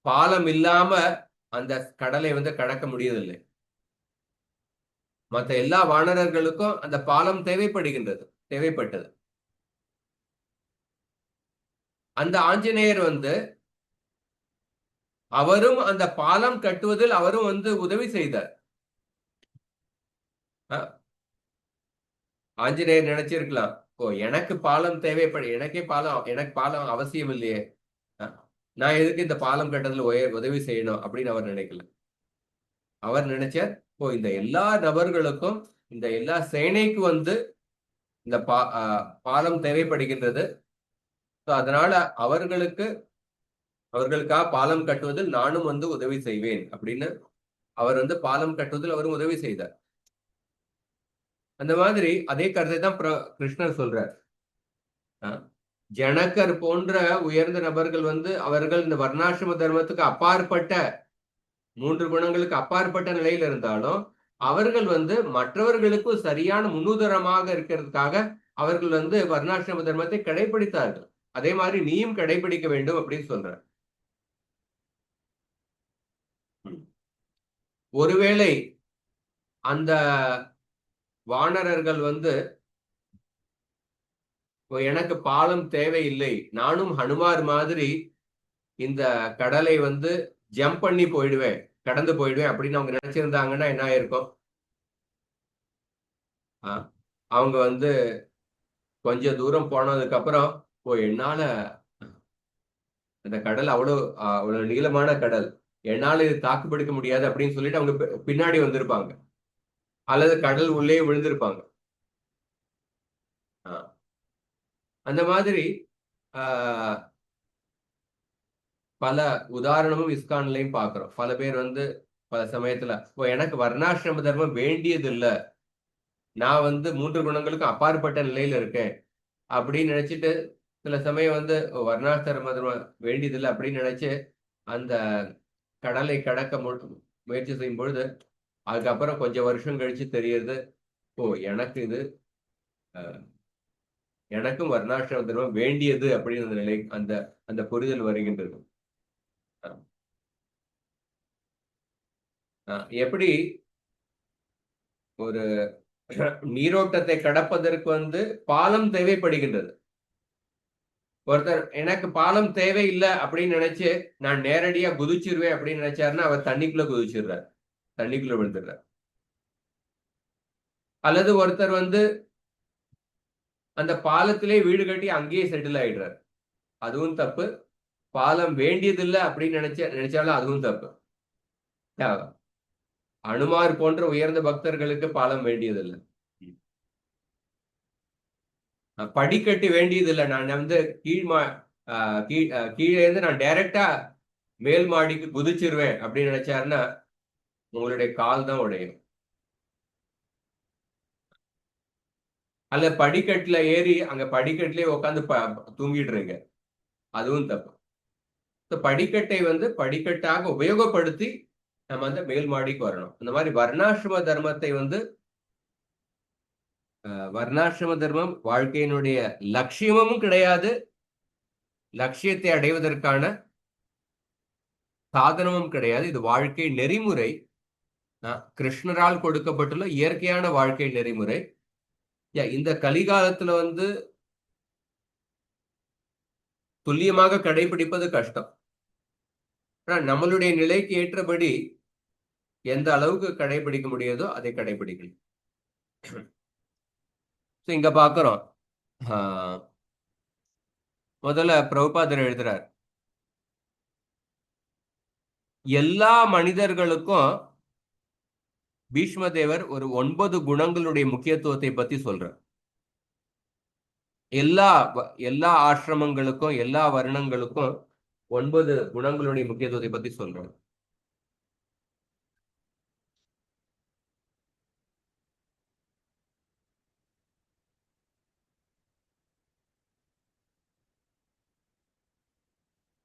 பாலம் இல்லாம அந்த கடலை கடக்க முடியவில்லை. மற்ற எல்லா வானரர்களுக்கும் அந்த பாலம் தேவைப்பட்டது. அந்த ஆஞ்சநேயர் அவரும் அந்த பாலம் கட்டுவதில் அவரும் உதவி செய்தார். ஆஞ்சநேயர் நினைச்சிருக்கலாம், எனக்கு பாலம் எனக்கு பாலம் அவசியம் இல்லையே, நான் எதுக்கு இந்த பாலம் கட்டத்துல உதவி செய்யணும் அப்படின்னு அவர் நினைக்கல. அவர் நினைச்சார், இந்த எல்லா நபர்களுக்கும், இந்த எல்லா சேனைக்கும் இந்த பாலம் தேவைப்படுகின்றது. அதனால அவர்களுக்காக பாலம் கட்டுவதில் நானும் உதவி செய்வேன் அப்படின்னு அவர் பாலம் கட்டுவதில் அவரும் உதவி செய்தார். அந்த மாதிரி அதே கருத்தை தான் கிருஷ்ணர் சொல்றார். ஜனகர் போன்ற உயர்ந்த நபர்கள் அவர்கள் இந்த வர்ணாசிரம தர்மத்துக்கு அப்பாற்பட்ட 3 குணங்களுக்கு அப்பாற்பட்ட நிலையில் இருந்தாலும் அவர்கள் மற்றவர்களுக்கு சரியான முன்னுதாரணமாக இருக்கிறதுக்காக அவர்கள் வர்ணாசிரம தர்மத்தை கடைபிடித்தார்கள். அதே மாதிரி நீயும் கடைபிடிக்க வேண்டும் அப்படின்னு சொல்ற. ஒருவேளை அந்த வானரர்கள் எனக்கு பாலம் தேவையில்லை, நானும் ஹனுமார் மாதிரி இந்த கடலை ஜம்ப் பண்ணி போயிடுவேன், கடந்து போயிடுவேன் அப்படின்னு அவங்க நினைச்சிருந்தாங்கன்னா என்ன ஆயிருக்கும்? அவங்க கொஞ்சம் தூரம் போனதுக்கு அப்புறம் என்னால அந்த கடல் அவ்வளவு நீளமான கடல், என்னால இது தாக்குப்பிடிக்க முடியாது அப்படின்னு சொல்லிட்டு அவங்க பின்னாடி வந்திருப்பாங்க, அல்லது கடல் உள்ளே விழுந்திருப்பாங்க. அந்த மாதிரி பல உதாரணமும் இஸ்கான்லையும் பாக்குறோம். பல பேர் பல சமயத்துல எனக்கு வர்ணாசிரம தர்மம் வேண்டியது இல்லை, நான் 3 குணங்களுக்கும் அப்பாற்பட்ட நிலையில இருக்கேன் அப்படின்னு நினைச்சிட்டு சில சமயம் வர்ணாசிரம தர்மம் வேண்டியதில்லை அப்படின்னு நினைச்சு அந்த கடலை கடக்க முயற்சி செய்யும் பொழுது அதுக்கப்புறம் கொஞ்சம் வருஷம் கழிச்சு தெரியுது, எனக்கு இது எனக்கும் வர்ணாசிரம தர்மம் வேண்டியது அப்படின்னு அந்த நிலை அந்த புரிதல் வருகின்றது. எப்படி ஒரு நீரோட்டத்தை கடப்பதற்கு பாலம் தேவைப்படுகின்றது. ஒருத்தர் எனக்கு பாலம் தேவையில்லை அப்படின்னு நினைச்சு நான் நேரடியா குதிச்சிருவேன் அப்படின்னு நினைச்சாருன்னா அவர் தண்ணிக்குள்ள குதிச்சிடுறார், தண்ணிக்குள்ள விழுந்துடுறார். அல்லது ஒருத்தர் வந்து அந்த பாலத்திலே வீடு கட்டி அங்கேயே செட்டில் ஆயிடுறார், அதுவும் தப்பு. பாலம் வேண்டியதில்லை அப்படின்னு நினைச்சாலும் அதுவும் தப்பு. அனுமார் போன்ற உயர்ந்த பக்தர்களுக்கு பாலம் வேண்டியதில்லை, படிக்கட்டு வேண்டியதில்லை. நான் வந்து கீழே இருந்து நான் டைரக்டா மேல் மாடிக்கு குதிச்சிருவேன் அப்படின்னு நினைச்சாருன்னா உங்களுடைய கால் தான் உடையும். அல்ல படிக்கட்டுல ஏறி அங்க படிக்கட்டுலயே உட்காந்து தூங்கிடுறீங்க, அதுவும் தப்பு. படிக்கட்டை வந்து படிக்கட்டாக உபயோகப்படுத்தி நம்ம வந்து மேல் மாடிக்கு வரணும். இந்த மாதிரி வர்ணாசிரம தர்மத்தை வந்து வர்ணாசிரம தர்மம் வாழ்க்கையினுடைய லட்சியமும் கிடையாது, லட்சியத்தை அடைவதற்கான சாதனமும் கிடையாது. இது வாழ்க்கை நெறிமுறை, கிருஷ்ணரால் கொடுக்கப்பட்டுள்ள இயற்கையான வாழ்க்கை நெறிமுறை. இந்த கலிகாலத்துல வந்து துல்லியமாக கடைபிடிப்பது கஷ்டம். நம்மளுடைய நிலைக்கு ஏற்றபடி எந்த அளவுக்கு கடைபிடிக்க முடியாதோ அதை கடைபிடிக்கணும். இங்க பாக்குறோம், முதல்ல பிரபுபாதர் எழுதுறார், எல்லா மனிதர்களுக்கும் பீஷ்மதேவர் ஒரு 9 குணங்களுடைய முக்கியத்துவத்தை பத்தி சொல்றார். எல்லா ஆசிரமங்களுக்கும் எல்லா வர்ணங்களுக்கும் 9 குணங்களுடைய முக்கியத்துவத்தை பத்தி சொல்றார்.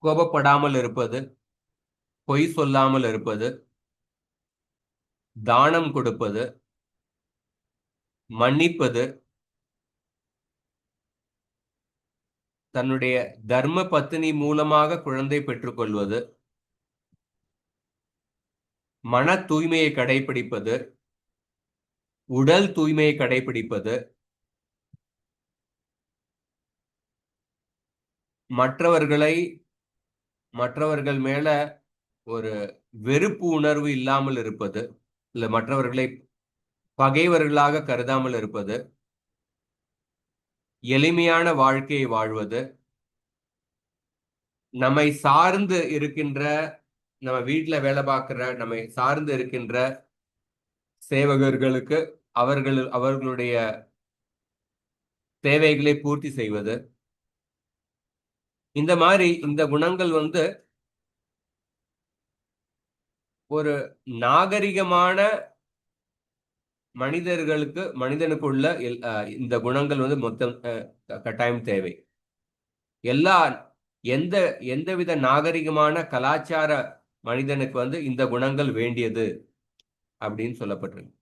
கோபப்படாமல் இருப்பது, பொய் சொல்லாமல் இருப்பது, தானம் கொடுப்பது, மன்னிப்பது, தன்னுடைய தர்ம பத்தினி மூலமாக குழந்தை பெற்றுக்கொள்வது, மன தூய்மையை கடைபிடிப்பது, உடல் தூய்மையை கடைபிடிப்பது, மற்றவர்கள் மேல ஒரு வெறுப்பு உணர்வு இல்லாமல் இருப்பது, இல்ல மற்றவர்களை பகைவர்களாக கருதாமல் இருப்பது, எளிமையான வாழ்க்கையை வாழ்வது, நம்மை சார்ந்து இருக்கின்ற, நம்ம வீட்டுல வேலை பார்க்கிற நம்மை சார்ந்து இருக்கின்ற சேவகர்களுக்கு அவர்களுடைய தேவைகளை பூர்த்தி செய்வது. இந்த மாதிரி இந்த குணங்கள் வந்து ஒரு நாகரிகமான மனிதனுக்குள்ள இந்த குணங்கள் வந்து மொத்தம் கட்டாயம் தேவை. எந்தவித நாகரிகமான கலாச்சார மனிதனுக்கு வந்து இந்த குணங்கள் வேண்டியது அப்படின்னு சொல்லப்பட்டிருக்கு.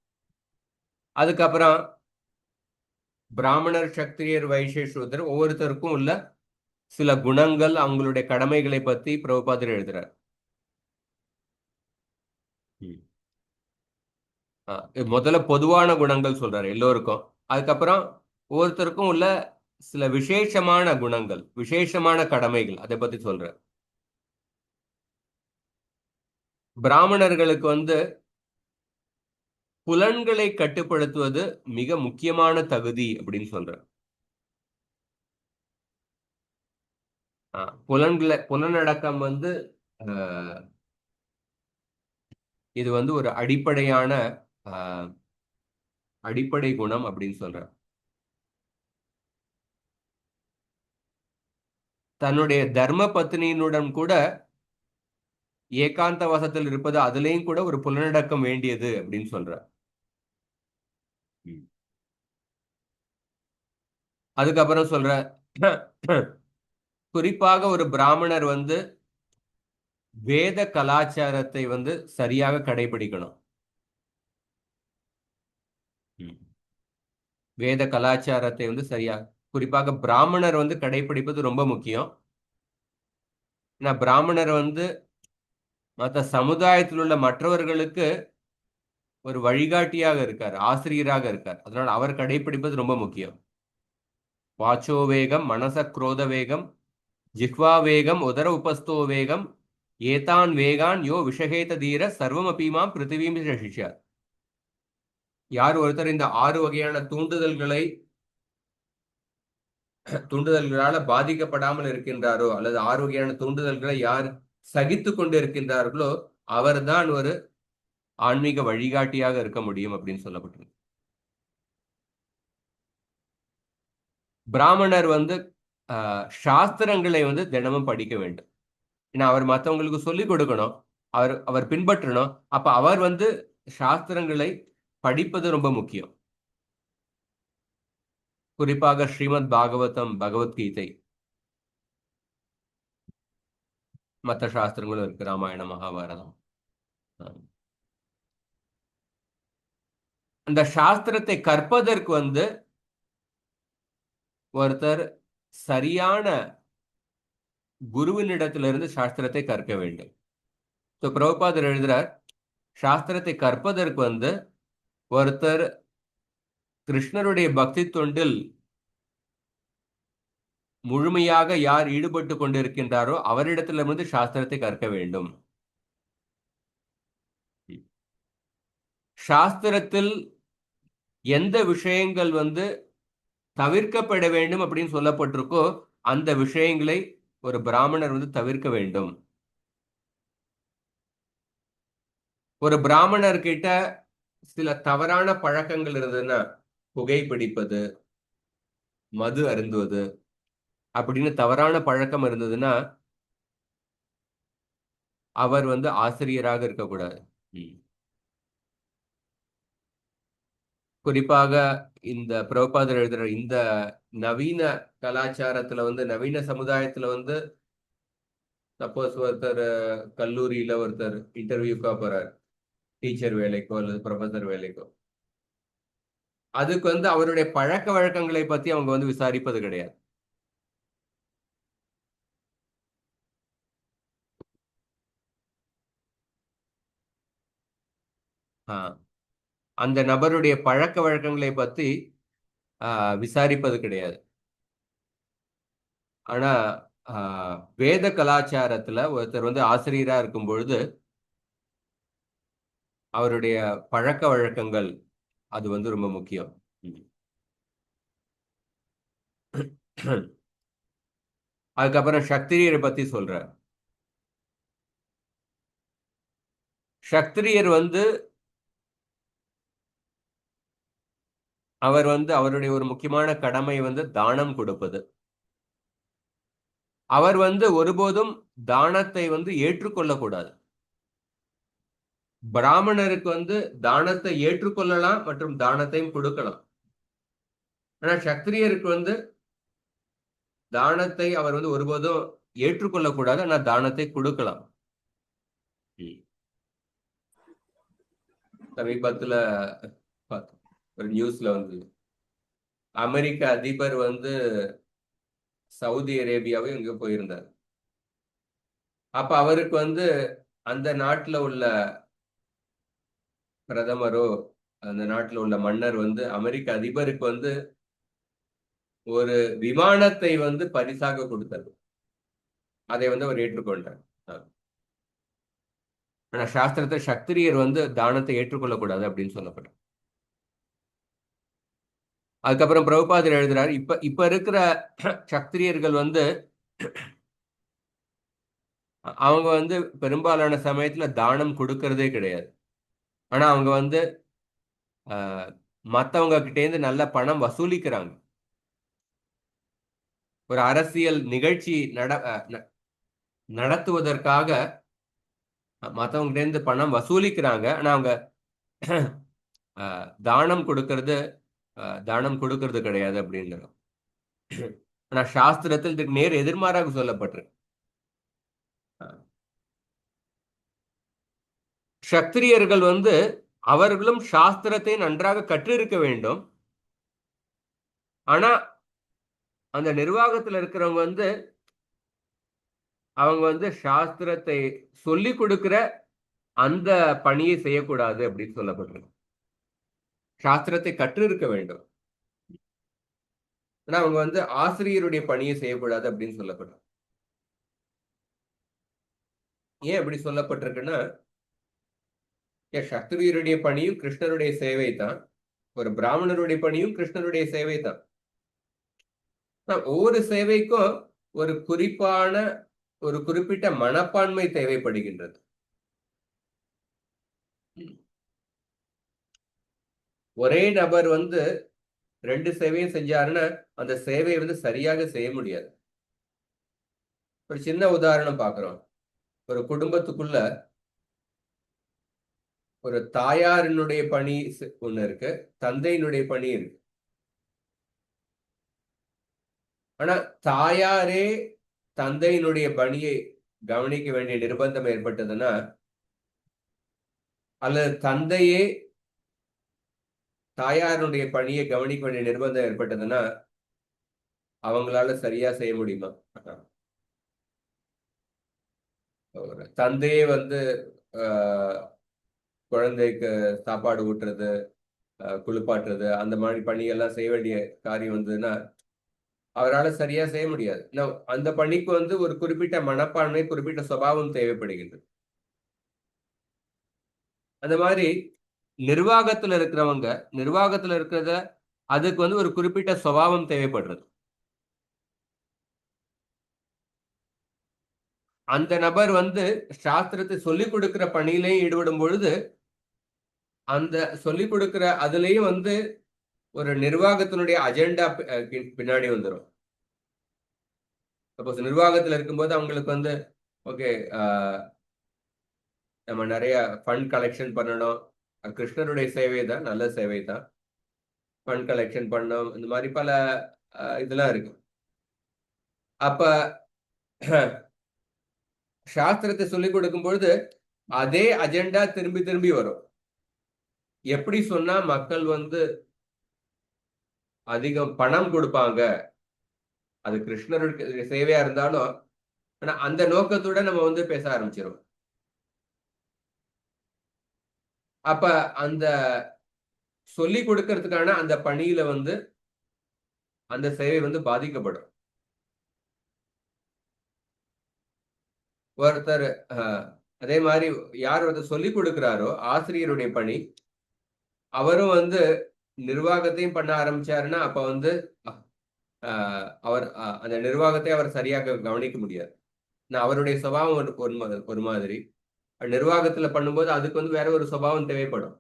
அதுக்கப்புறம் பிராமணர், சத்திரியர், வைசிய, சூத்திரர் ஒவ்வொருத்தருக்கும் உள்ள சில குணங்கள், அவங்களுடைய கடமைகளை பத்தி பிரபுபாதர் எழுதுறார். முதல்ல பொதுவான குணங்கள் சொல்றாரு எல்லோருக்கும். அதுக்கப்புறம் ஒவ்வொருத்தருக்கும் உள்ள சில விசேஷமான குணங்கள், விசேஷமான கடமைகள், அதை பத்தி சொல்றார். பிராமணர்களுக்கு வந்து புலன்களை கட்டுப்படுத்துவது மிக முக்கியமான தகுதி அப்படின்னு சொல்றார். புலனடக்கம் வந்து இது வந்து ஒரு அடிப்படை குணம் அப்படின்னு சொல்றார். தன்னுடைய தர்ம பத்னியினுடன் கூட ஏகாந்த வசத்தில் இருப்பது, அதுலயும் கூட ஒரு புலனடக்கம் வேண்டியது அப்படின்னு சொல்றார். அதுக்கப்புறம் சொல்ற, குறிப்பாக ஒரு பிராமணர் வந்து வேத கலாச்சாரத்தை வந்து சரியாக கடைபிடிக்கணும். வேத கலாச்சாரத்தை வந்து சரியாக, குறிப்பாக பிராமணர் வந்து கடைபிடிப்பது ரொம்ப முக்கியம். ஏன்னா பிராமணர் வந்து மற்ற சமுதாயத்தில் உள்ள மற்றவர்களுக்கு ஒரு வழிகாட்டியாக இருக்கார், ஆசிரியராக இருக்கார். அதனால் அவர் கடைபிடிப்பது ரொம்ப முக்கியம். வாச்சோ வேகம், மனச குரோத வேகம், ஜிஹ்வா வேகம் உதர உபஸ்தோ வேகம் ஏதான் வேகான் யோ விஷகேத தீர சர்வம் அப்பீமாம் பிருத்திவீம் ரஷிஷ்யார். யார் ஒருத்தர் இந்த 6 வகையான தூண்டுதல்களால பாதிக்கப்படாமல் இருக்கின்றாரோ, அல்லது 6 வகையான தூண்டுதல்களை யார் சகித்து கொண்டு இருக்கின்றார்களோ, அவர்தான் ஒரு ஆன்மீக வழிகாட்டியாக இருக்க முடியும் அப்படின்னு சொல்லப்பட்டிருக்கு. பிராமணர் வந்து சாஸ்திரங்களை வந்து தினமும் படிக்க வேண்டும். ஏன்னா அவர் மற்றவங்களுக்கு சொல்லிக் கொடுக்கணும், அவர் பின்பற்றணும். அப்ப அவர் வந்து சாஸ்திரங்களை படிப்பது ரொம்ப முக்கியம். குறிப்பாக ஸ்ரீமத் பாகவதம், பகவத்கீதை, மற்ற சாஸ்திரங்களும் இருக்கு, ராமாயணம், மகாபாரதம். அந்த சாஸ்திரத்தை கற்பதற்கு வந்து ஒருத்தர் சரியான குருவினிடத்திலிருந்து சாஸ்திரத்தை கற்க வேண்டும். பிரபுபாதர் எழுதுறார், சாஸ்திரத்தை கற்பதற்கு வந்து ஒருத்தர் கிருஷ்ணருடைய பக்தி தொண்டில் முழுமையாக யார் ஈடுபட்டு கொண்டிருக்கின்றாரோ அவரிடத்திலிருந்து சாஸ்திரத்தை கற்க வேண்டும். சாஸ்திரத்தில் எந்த விஷயங்கள் வந்து தவிர்க்கப்பட வேண்டும் அப்படின்னு சொல்லப்பட்டிருக்கோ அந்த விஷயங்களை ஒரு பிராமணர் வந்து தவிர்க்க வேண்டும். ஒரு பிராமணர் கிட்ட சில தவறான பழக்கங்கள் இருந்ததுன்னா, புகைப்பிடிப்பது, மது அருந்துவது அப்படின்னு தவறான பழக்கம் இருந்ததுன்னா அவர் வந்து ஆசிரியராக இருக்கக்கூடாது. குறிப்பாக இந்த பிரபுபாதர் எழுதுற இந்த நவீன கலாச்சாரத்துல வந்து, நவீன சமுதாயத்துல வந்து, சப்போஸ் ஒருத்தர் கல்லூரியில ஒருத்தர் இன்டர்வியூக்கா போறார், டீச்சர் வேலைக்கோ அல்லது ப்ரொஃபசர் வேலைக்கோ, அதுக்கு வந்து அவருடைய பழக்க வழக்கங்களை பத்தி அவங்க வந்து விசாரிப்பது கிடையாது. அந்த நபருடைய பழக்க வழக்கங்களை பத்தி விசாரிப்பது கிடையாது. ஆனா வேத கலாச்சாரத்துல ஒருத்தர் வந்து ஆசிரியரா இருக்கும் பொழுது அவருடைய பழக்க வழக்கங்கள் அது வந்து ரொம்ப முக்கியம். அதுக்கப்புறம் சக்திரியரை பத்தி சொல்ற. சக்திரியர் வந்து அவர் வந்து அவருடைய ஒரு முக்கியமான கடமை வந்து தானம் கொடுப்பது. அவர் வந்து ஒருபோதும் தானத்தை வந்து ஏற்றுக்கொள்ளக்கூடாது. பிராமணருக்கு வந்து தானத்தை ஏற்றுக்கொள்ளலாம் மற்றும் தானத்தையும் கொடுக்கலாம். ஆனா சத்திரியருக்கு வந்து தானத்தை அவர் வந்து ஒருபோதும் ஏற்றுக்கொள்ளக்கூடாது, ஆனா தானத்தை கொடுக்கலாம். சமீபத்துல ஒரு நியூஸ்ல வந்து அமெரிக்க அதிபர் வந்து சவுதி அரேபியாவை இங்க போயிருந்தார். அப்ப அவருக்கு வந்து அந்த நாட்டுல உள்ள பிரதமரோ அந்த நாட்டுல உள்ள மன்னர் வந்து அமெரிக்க அதிபருக்கு வந்து ஒரு விமானத்தை வந்து பரிசாக கொடுத்தார். அதை வந்து அவர் ஏற்றுக்கொண்டார். ஆனா சாஸ்திரத்தை சத்திரியர் வந்து தானத்தை ஏற்றுக்கொள்ளக்கூடாது அப்படின்னு சொல்லப்படும். அதுக்கப்புறம் பிரபுபாதர் எழுதுறாரு, இப்ப இருக்கிற சத்திரியர்கள் வந்து அவங்க வந்து பெரும்பாலான சமயத்துல தானம் கொடுக்கறதே கிடையாது. ஆனா அவங்க வந்து மத்தவங்க கிட்டேருந்து நல்ல பணம் வசூலிக்கிறாங்க. ஒரு அரசியல் நிகழ்ச்சி நடத்துவதற்காக மத்தவங்க கிட்டேருந்து பணம் வசூலிக்கிறாங்க. ஆனா அவங்க தானம் கொடுக்கறது கிடையாது அப்படிங்கிறோம். ஆனா சாஸ்திரத்தில் இதுக்கு நேர் எதிர்மாறாக சொல்லப்பட்டிருக்கு. சத்திரியர்கள் வந்து அவர்களும் சாஸ்திரத்தை நன்றாக கற்றிருக்க வேண்டும். ஆனா அந்த நிர்வாகத்தில் இருக்கிறவங்க வந்து அவங்க வந்து சாஸ்திரத்தை சொல்லி கொடுக்கிற அந்த பணியை செய்யக்கூடாது அப்படின்னு சொல்லப்பட்டிருக்கு. சாஸ்திரத்தை கற்றிருக்க வேண்டும், ஆனா அவங்க வந்து ஆசிரியருடைய பணியை செய்யக்கூடாது அப்படின்னு சொல்லப்பட்டிருக்கு. ஏன் அப்படி சொல்லப்பட்டிருக்குன்னா, சத்திரியருடைய பணியும் கிருஷ்ணருடைய சேவை தான், ஒரு பிராமணருடைய பணியும் கிருஷ்ணருடைய சேவை தான். ஒவ்வொரு சேவைக்கும் ஒரு குறிப்பிட்ட மனப்பான்மை தேவைப்படுகின்றது. ஒரே நபர் வந்து 2 சேவையும் செஞ்சாருன்னா அந்த சேவையை வந்து சரியாக செய்ய முடியாது. ஒரு சின்ன உதாரணம் பார்க்கிறோம். ஒரு குடும்பத்துக்குள்ள ஒரு தாயாரினுடைய பணி ஒண்ணு இருக்கு, தந்தையினுடைய பணி இருக்கு. ஆனா தாயாரே தந்தையினுடைய பணியை கவனிக்க வேண்டிய நிர்பந்தம் ஏற்பட்டதுன்னா, அல்லது தந்தையே தாயாருடைய பணியை கவனிக்க வேண்டிய நிர்பந்தம் ஏற்பட்டதுன்னா, அவங்களால சரியா செய்ய முடியுமா? தந்தையே வந்து குழந்தைக்கு சாப்பாடு ஊட்டுறது, குளிப்பாட்டுறது, அந்த மாதிரி பணியெல்லாம் செய்ய வேண்டிய காரியம் வந்ததுன்னா அவரால் சரியா செய்ய முடியாது. அந்த பணிக்கு வந்து ஒரு குறிப்பிட்ட மனப்பான்மை, குறிப்பிட்ட சுபாவம் தேவைப்படுகின்றது. அந்த மாதிரி நிர்வாகத்துல இருக்கிறத அதுக்கு வந்து ஒரு குறிப்பிட்ட சுபாவம் தேவைப்படுறது. அந்த நபர் வந்து சாஸ்திரத்தை சொல்லிக் கொடுக்கிற பணியிலையும் ஈடுபடும் பொழுது, அந்த சொல்லிக் கொடுக்கிற அதுலயும் வந்து ஒரு நிர்வாகத்தினுடைய அஜெண்டா பின்னாடி வந்துடும். சப்போஸ் நிர்வாகத்துல இருக்கும்போது அவங்களுக்கு வந்து ஓகே, நம்ம நிறைய ஃபண்ட் கலெக்ஷன் பண்ணணும். கிருஷ்ணருடைய சேவை தான், நல்ல சேவை தான். ஃபண்ட் கலெக்ஷன் பண்ணணும், இந்த மாதிரி பல இதெல்லாம் இருக்கு. அப்ப சாஸ்திரத்தை சொல்லிக் கொடுக்கும் பொழுது அதே அஜெண்டா திரும்பி திரும்பி வரும். எப்படி சொன்னா மக்கள் வந்து அதிகம் பணம் கொடுப்பாங்க, அது கிருஷ்ணருடைய சேவையா இருந்தாலும், ஆனா அந்த நோக்கத்தோட நம்ம வந்து பேச ஆரம்பிச்சிடும். அப்ப அந்த சொல்லிக் கொடுக்கறதுக்கான அந்த பணியில வந்து அந்த சேவை வந்து பாதிக்கப்படும். ஒருத்தர் அதே மாதிரி யார் ஒருத்தர் சொல்லிக் கொடுக்கிறாரோ, ஆசிரியருடைய பணி, அவரும் வந்து நிர்வாகத்தையும் பண்ண ஆரம்பிச்சாருன்னா அப்ப வந்து அவர் அந்த நிர்வாகத்தை அவர் சரியாக கவனிக்க முடியாது. அவருடைய சுபாவம் ஒரு மாதிரி, நிர்வாகத்துல பண்ணும்போது அதுக்கு வந்து வேற ஒரு சுபாவம் தேவைப்படும்.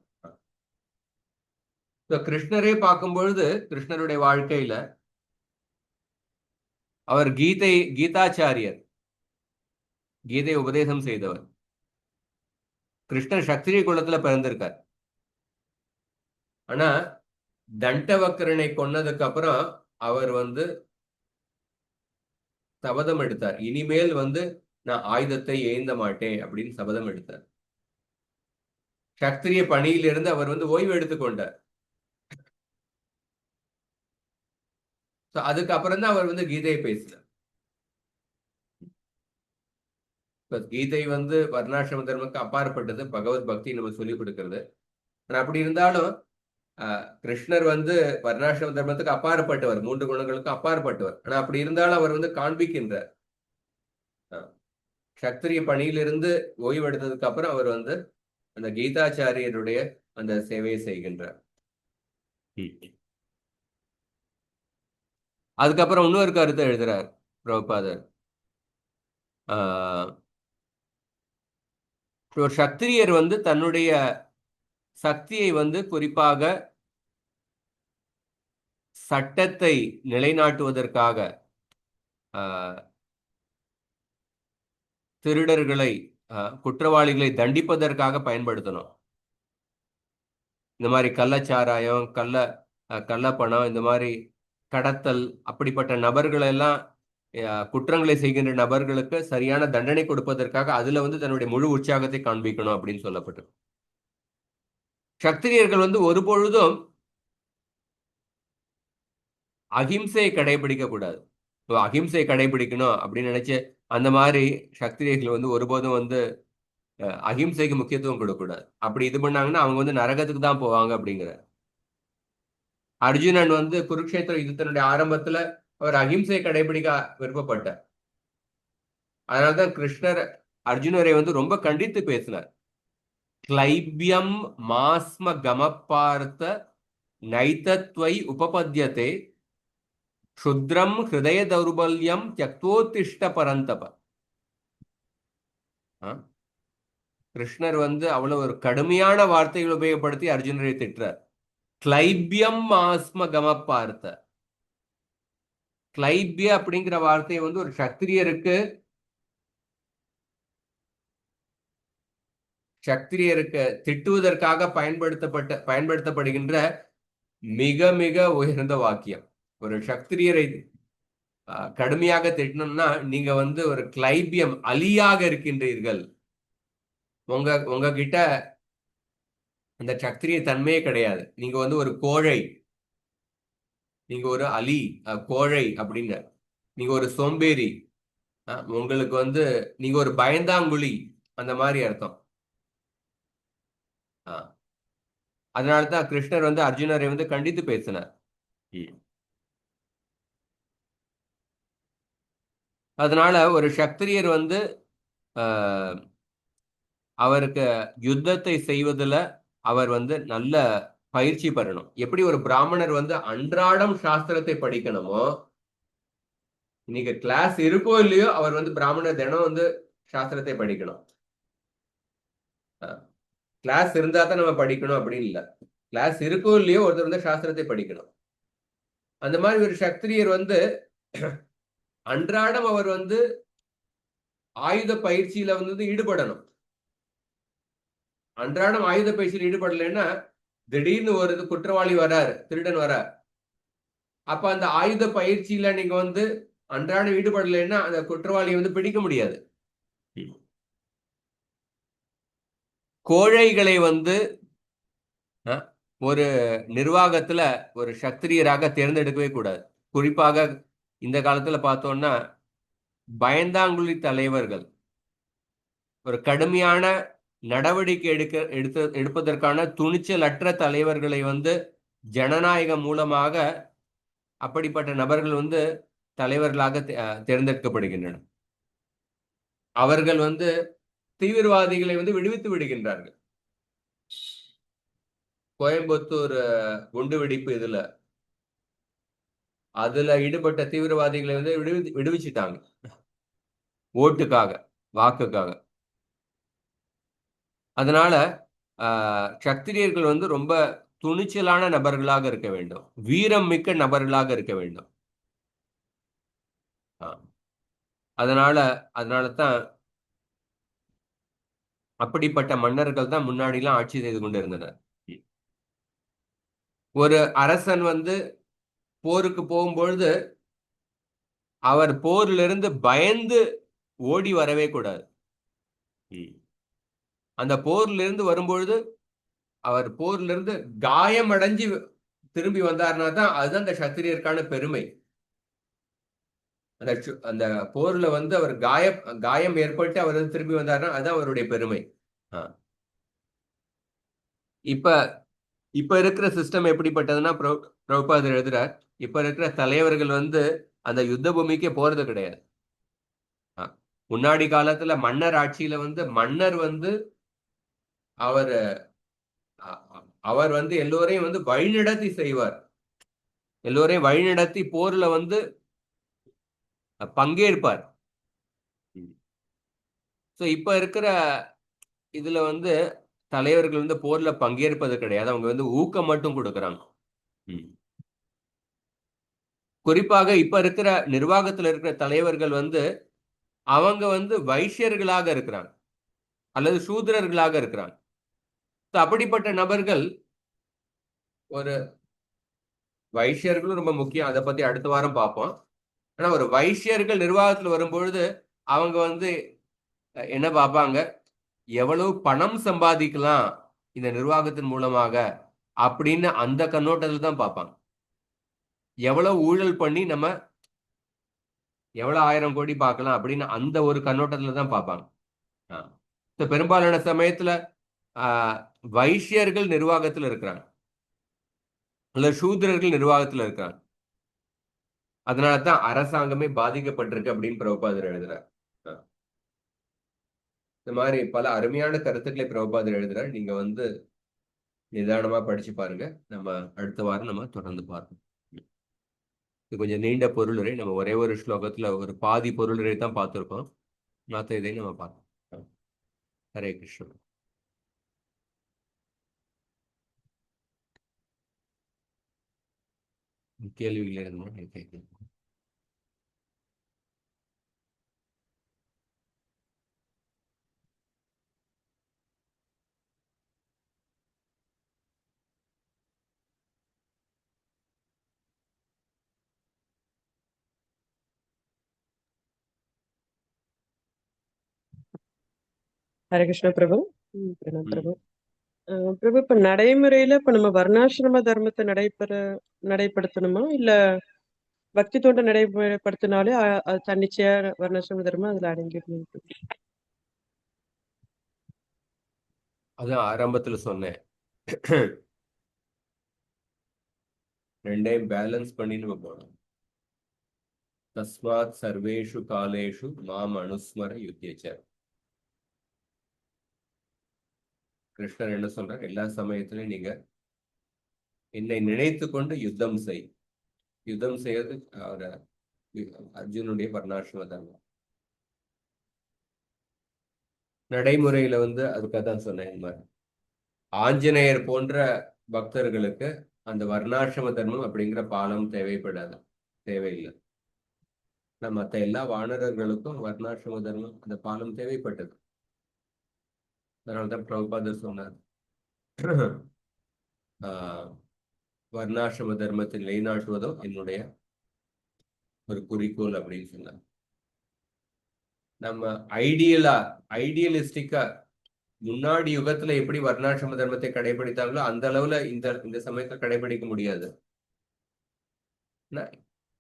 கிருஷ்ணரே பார்க்கும் பொழுது கிருஷ்ணருடைய வாழ்க்கையில அவர் கீதாச்சாரியர், கீதை உபதேசம் செய்தவர். கிருஷ்ணர் சத்திரிய குலத்துல பிறந்திருக்கார். ஆனா தண்டவக்கரனை கொன்னதுக்கு அப்புறம் அவர் வந்து சபதம் எடுத்தார், இனிமேல் வந்து நான் ஆயுதத்தை ஏந்த மாட்டேன் அப்படின்னு சபதம் எடுத்தார். சத்திரிய பணியிலிருந்து அவர் வந்து ஓய்வு எடுத்துக்கொண்டார். அதுக்கப்புறம் தான் அவர் வந்து கீதையை பேசினார். கீதை வந்து வர்ணாசிரம தர்மத்துக்கு அப்பாற்பட்டது, பகவத் பக்தி நம்ம சொல்லிக் கொடுக்கிறது. ஆனா அப்படி இருந்தாலும் கிருஷ்ணர் வந்து வர்ணாசிரம தர்மத்துக்கு அப்பாற்பட்டவர், 3 குணங்களுக்கு அப்பாற்பட்டவர். ஆனா அப்படி இருந்தாலும் அவர் வந்து காண்பிக்கின்றார். சத்திரிய பணியிலிருந்து ஓய்வெடுத்ததுக்கு அப்புறம் அவர் வந்து அந்த கீதாச்சாரியருடைய அந்த சேவையை செய்கின்றார். அதுக்கப்புறம் இன்னொரு கருத்தை எழுதுறார் பிரபுபாதர். ஒரு சத்திரியர் வந்து தன்னுடைய சக்தியை வந்து குறிப்பாக சட்டத்தை நிலைநாட்டுவதற்காக, திருடர்களை, குற்றவாளிகளை தண்டிப்பதற்காக பயன்படுத்தணும். இந்த மாதிரி கள்ளச்சாராயம், கள்ளப்பணம், இந்த மாதிரி கடத்தல், அப்படிப்பட்ட நபர்கள் எல்லாம் குற்றங்களை செய்கின்ற நபர்களுக்கு சரியான தண்டனை கொடுப்பதற்காக அதுல வந்து தன்னுடைய முழு உற்சாகத்தை காண்பிக்கணும் அப்படின்னு சொல்லப்பட்டு, சத்திரியர்கள் வந்து ஒரு பொழுதும் அகிம்சையை கடைபிடிக்க கூடாது. அகிம்சையை கடைபிடிக்கணும் அப்படின்னு நினைச்சு அந்த மாதிரி சத்திரியர்கள் வந்து ஒருபோதும் வந்து அகிம்சைக்கு முக்கியத்துவம் கொடுக்கக்கூடாது. அப்படி இது பண்ணாங்கன்னா அவங்க வந்து நரகத்துக்கு தான் போவாங்க அப்படிங்கிற. அர்ஜுனன் வந்து குருக்ஷேத்திர யுத்தத்தினுடைய ஆரம்பத்துல அவர் அகிம்சையை கடைபிடிக்க விருப்பப்பட்டார். அதனால்தான் கிருஷ்ணர் அர்ஜுனரை வந்து ரொம்ப கண்டித்து பேசினார். கிளைபியம் மாஸ்ம கமப்பார்த்த நைதத்வை உபபத்யதே க்ஷுத்ரம் ஹிருதய தௌர்பல்யம் தியக்தோத்திஷ்ட பரந்தப. கிருஷ்ணர் வந்து அவ்வளவு ஒரு கடுமையான வார்த்தைகள் உபயோகப்படுத்தி அர்ஜுனரை திட்டுறார். கிளைபியம் மாஸ்ம கமப்பார்த்த. கிளைபிய அப்படிங்கிற வார்த்தையை வந்து ஒரு சத்திரியருக்கு திட்டுவதற்காக பயன்படுத்தப்படுகின்ற மிக மிக உயர்ந்த வாக்கியம். ஒரு சத்திரியரை கடுமையாக திட்டணும்னா நீங்க வந்து ஒரு கிளைபியம் அலியாக இருக்கின்றீர்கள். உங்ககிட்ட அந்த சத்திரிய தன்மையே கிடையாது. நீங்க வந்து ஒரு கோழை, நீங்க ஒரு அலி, கோழை அப்படின்னு. நீங்க ஒரு சோம்பேறி, உங்களுக்கு வந்து நீங்க ஒரு பயந்தாங்குழி, அந்த மாதிரி அர்த்தம். அதனாலதான் கிருஷ்ணர் வந்து அர்ஜுனரை வந்து கண்டித்து பேசினார். அதனால ஒரு சத்திரியர் வந்து அவருக்கு யுத்தத்தை செய்வதில் அவர் வந்து நல்ல பயிற்சி பெறணும். எப்படி ஒரு பிராமணர் வந்து அன்றாடம் சாஸ்திரத்தை படிக்கணுமோ, இன்னைக்கு கிளாஸ் இருக்கோ இல்லையோ அவர் வந்து பிராமணர் தினம் வந்து சாஸ்திரத்தை படிக்கணும். கிளாஸ் இருந்தா தான் நம்ம படிக்கணும் அப்படின்னு இல்லை. கிளாஸ் இருக்கோ இல்லையோ ஒருத்தர் வந்து சாஸ்திரத்தை படிக்கணும். அந்த மாதிரி ஒரு சத்திரியர் வந்து அன்றாடம் அவர் வந்து ஆயுத பயிற்சியில வந்து ஈடுபடணும். அன்றாடம் ஆயுத பயிற்சியில் ஈடுபடலைன்னா திடீர்னு ஒரு குற்றவாளி வராரு, திருடன் வரார். அப்ப அந்த ஆயுத பயிற்சியில நீங்க வந்து அன்றாடம் ஈடுபடலைன்னா அந்த குற்றவாளியை வந்து பிடிக்க முடியாது. கோழைகளை வந்து ஒரு நிர்வாகத்துல ஒரு சத்திரியராக தேர்ந்தெடுக்கவே கூடாது. குறிப்பாக இந்த காலத்துல பார்த்தோம்னா பயந்தாங்குழி தலைவர்கள், ஒரு கடுமையான நடவடிக்கை எடுப்பதற்கான துணிச்சலற்ற தலைவர்களை வந்து ஜனநாயகம் மூலமாக அப்படிப்பட்ட நபர்கள் வந்து தலைவர்களாக தேர்ந்தெடுக்கப்படுகின்றனர். அவர்கள் வந்து தீவிரவாதிகளை வந்து விடுவித்து விடுகின்றார்கள். கோயம்புத்தூர் குண்டு வெடிப்பு அதுல ஈடுபட்ட தீவிரவாதிகளை வந்து விடுவிச்சுட்டாங்க, ஓட்டுக்காக, வாக்குக்காக. அதனால சத்திரியர்கள் வந்து ரொம்ப துணிச்சலான நபர்களாக இருக்க வேண்டும், வீரம் மிக்க நபர்களாக இருக்க வேண்டும். அதனால தான் அப்படிப்பட்ட மன்னர்கள் தான் முன்னாடிலாம் ஆட்சி செய்து கொண்டு இருந்தனர். ஒரு அரசன் வந்து போருக்கு போகும்பொழுது அவர் போரிலிருந்து பயந்து ஓடி வரவே கூடாது. அந்த போரிலிருந்து வரும்பொழுது அவர் போரிலிருந்து காயம் அடைஞ்சு திரும்பி வந்தார்னா தான் அதுதான் அந்த சத்திரியருக்கான பெருமை. அந்த போர்ல வந்து அவர் காயம் ஏற்பட்டு அவர் வந்து திரும்பி வந்தார்னா அதுதான் அவருடைய பெருமை. இப்ப இருக்கிற சிஸ்டம் எப்படிப்பட்டதுன்னா, பிரபுபாதர் எழுதுறார், இப்ப இருக்கிற தலைவர்கள் வந்து அந்த யுத்த பூமிக்கே போறது கிடையாது. முன்னாடி காலத்துல மன்னர் ஆட்சியில வந்து மன்னர் வந்து அவர் வந்து எல்லோரையும் வந்து வழிநடத்தி செய்வார். எல்லோரையும் வழிநடத்தி போர்ல வந்து பங்கேற்பார். இப்ப இருக்கிற இதுல வந்து தலைவர்கள் வந்து போர்ல பங்கேற்பது கிடையாது, அவங்க வந்து ஊக்கம் மட்டும் கொடுக்கறாங்க. குறிப்பாக இப்ப இருக்கிற நிர்வாகத்தில் இருக்கிற தலைவர்கள் வந்து அவங்க வந்து வைஷ்யர்களாக இருக்கிறாங்க அல்லது சூத்திரர்களாக இருக்கிறாங்க. அப்படிப்பட்ட நபர்கள், ஒரு வைஷ்யர்களும் ரொம்ப முக்கியம், அதை பத்தி அடுத்த வாரம் பார்ப்போம். ஆனா ஒரு வைஷ்யர்கள் நிர்வாகத்தில் வரும்பொழுது அவங்க வந்து என்ன பார்ப்பாங்க, எவ்வளவு பணம் சம்பாதிக்கலாம் இந்த நிர்வாகத்தின் மூலமாக அப்படின்னு அந்த கண்ணோட்டத்தில் தான் பார்ப்பாங்க. எவ்வளவு ஊழல் பண்ணி நம்ம எவ்வளவு 1000 கோடி பார்க்கலாம் அப்படின்னு அந்த ஒரு கண்ணோட்டத்துல தான் பார்ப்பாங்க. பெரும்பாலான சமயத்துல வைஷ்யர்கள் நிர்வாகத்தில் இருக்கிறாங்க அல்ல சூத்திரர்கள் நிர்வாகத்தில் இருக்கிறாங்க. அதனால தான் அரசாங்கமே பாதிக்கப்பட்டிருக்கு அப்படின்னு பிரபுபாதர் எழுதுறார். இந்த மாதிரி பல அருமையான கருத்துக்களை பிரபுபாதர் எழுதுறார். நீங்க வந்து நிதானமா படிச்சு பாருங்க. நம்ம அடுத்த வாரம் நம்ம தொடர்ந்து பார்ப்போம். இது கொஞ்சம் நீண்ட பொருளுரை. நம்ம ஒரே ஒரு ஸ்லோகத்துல ஒரு பாதி பொருளுரை தான் பார்த்துருக்கோம். மற்ற இதையும் நம்ம பார்ப்போம். ஹரே கிருஷ்ணன். கேள்விகள் இருந்தால் கேட்கலாம். ஹரே கிருஷ்ண பிரபு. பிரணாம் பிரபு. பிரபு, இப்ப நடைமுறையில இப்ப நம்ம வர்ணாசிரம தர்மத்தை நடைபடுத்தணுமா, இல்ல பக்தி தொண்டை நடைமுறைப்படுத்தினாலே அது தன்னிச்சையா வர்ணாசிரம தர்மம் அதுல அடங்கிடும்? அதான் ஆரம்பத்துல சொன்னேன். ரெண்டையும் பேலன்ஸ் பண்ணி நம்ம போகணும். தஸ்மாத் சர்வேஷு காலேஷு மாம் அனுஸ்மர யுத்தியச்ச. கிருஷ்ணர் என்ன சொல்றார்? எல்லா சமயத்திலையும் நீங்க என்னை நினைத்து கொண்டு யுத்தம் செய். யுத்தம் செய்யறது அர்ஜுனுடைய வர்ணாசிரம தர்மம். நடைமுறையில வந்து அதுக்காக தான் சொன்னேன். இந்த மாதிரி ஆஞ்சநேயர் போன்ற பக்தர்களுக்கு அந்த வர்ணாசிரம தர்மம் அப்படிங்கிற பாலம் தேவையில்லை. மற்ற எல்லா வானரர்களுக்கும் வர்ணாசிரம தர்மம் அந்த பாலம் தேவைப்பட்டது. அதனால்தான் பிரபுபாதர் சொன்னார், வர்ணாசிரம தர்மத்தை நிலைநாட்டுவதோ என்னுடைய ஒரு குறிக்கோள் அப்படின்னு சொன்னார். நம்ம ஐடியலிஸ்டிக்கா முன்னாடி யுகத்துல எப்படி வர்ணாசிரம தர்மத்தை கடைபிடித்தாங்களோ அந்த அளவுல இந்த சமயத்தை கடைபிடிக்க முடியாது.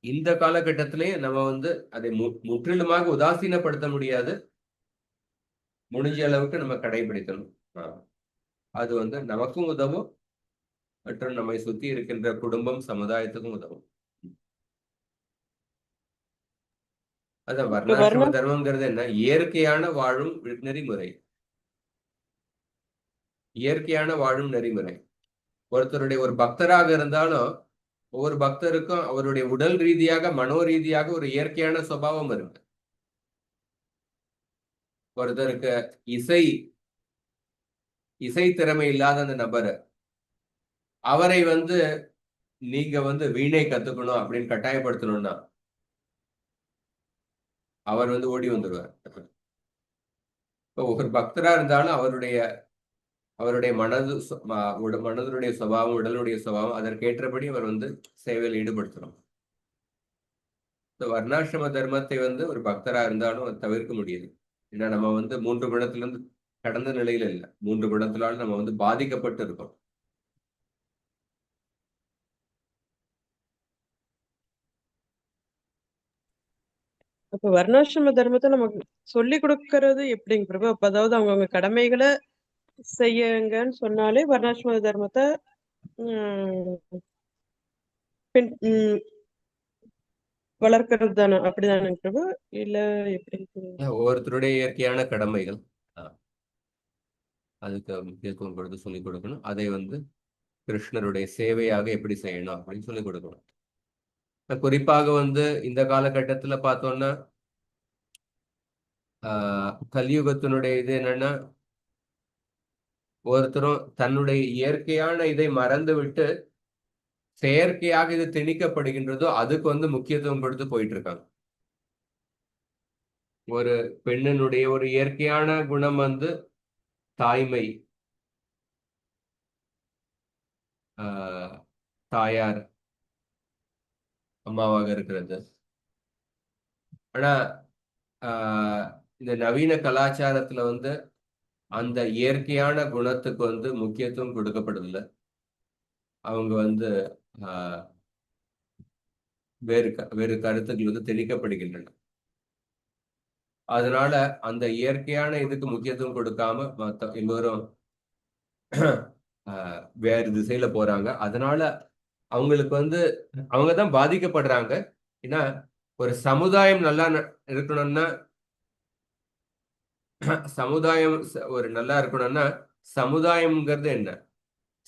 இந்த காலகட்டத்திலேயே நம்ம வந்து அதை முற்றிலுமாக உதாசீனப்படுத்த முடியாது. முடிஞ்ச அளவுக்கு நம்ம கடைபிடிக்கணும். அது வந்து நமக்கும் உதவும், மற்றும் நம்மை சுத்தி இருக்கின்ற குடும்பம் சமுதாயத்துக்கும் உதவும். அதான் வர்ணாசிரம தர்மம்ங்கிறது என்ன? இயற்கையான வாழும் நெறிமுறை. இயற்கையான வாழும் நெறிமுறை. ஒருத்தருடைய ஒரு பக்தராக இருந்தாலும் ஒவ்வொரு பக்தருக்கும் அவருடைய உடல் ரீதியாக மனோ ரீதியாக ஒரு இயற்கையான சுபாவம் இருக்கு. ஒருத்தருக்கு இசை திறமை இல்லாத அந்த நபர், அவரை வந்து நீங்க வந்து வீணை கத்துக்கணும் அப்படின்னு கட்டாயப்படுத்தணும்னா அவர் வந்து ஓடி வந்துடுவார். இப்போ ஒரு பக்தரா இருந்தாலும் அவருடைய மனதுடைய சுபாவம், உடலுடைய சுபாவம் அதற்கேற்றபடி அவர் வந்து சேவையில் ஈடுபடுத்தணும். வர்ணாசிரம தர்மத்தை வந்து ஒரு பக்தரா இருந்தாலும் அதை தவிர்க்க முடியுது. ஏன்னா நம்ம வந்து 3 குணத்திலிருந்து கடந்த நிலையில இல்லை. 3 குணத்தினால நம்ம வந்து பாதிக்கப்பட்டு இருக்கோம். அப்ப வர்ணாசிரம தர்மத்தை நமக்கு சொல்லி கொடுக்கறது எப்படிங்க பிரபு? அப்ப அதாவது அவங்கவுங்க கடமைகளை செய்யுங்கன்னு சொன்னாலே வர்ணாசிரம தர்மத்தை வளர்க்கறது தானே? அப்படிதானே பிரபு? இல்ல எப்படி? ஒவ்வொருத்தருடைய இயற்கையான கடமைகள், அதுக்கு முக்கியத்துவம் கொடுத்து சொல்லிக் கொடுக்கணும். அதை வந்து கிருஷ்ணருடைய சேவையாக எப்படி செய்யணும் அப்படின்னு சொல்லிக் கொடுக்கணும். குறிப்பாக வந்து இந்த காலகட்டத்துல பார்த்தோம்னா கலியுகத்தினுடைய இது என்னன்னா, ஒருத்தரும் தன்னுடைய இயற்கையான இதை மறந்து விட்டு செயற்கையாக இது திணிக்கப்படுகின்றதோ அதுக்கு வந்து முக்கியத்துவம் கொடுத்து போயிட்டு இருக்காங்க. ஒரு பெண்ணினுடைய ஒரு இயற்கையான குணம் வந்து தாய்மை, தாயார், அம்மாவாக இருக்கிறது. ஆனா இந்த நவீன கலாச்சாரத்துல வந்து அந்த இயற்கையான குணத்துக்கு வந்து முக்கியத்துவம் கொடுக்கப்படுதில்லை. அவங்க வந்து வேறு கருத்துக்கள் வந்து திணிக்கப்படுகின்றன. அதனால அந்த இயற்கையான இதுக்கு முக்கியத்துவம் கொடுக்காம மற்ற எல்லோரும் வேறு திசையில போறாங்க. அதனால அவங்களுக்கு வந்து அவங்கதான் பாதிக்கப்படுறாங்க. ஏன்னா ஒரு சமுதாயம் நல்லா இருக்கணும்னா சமுதாயம் ஒரு நல்லா இருக்கணும்னா சமுதாயம்ங்கிறது என்ன?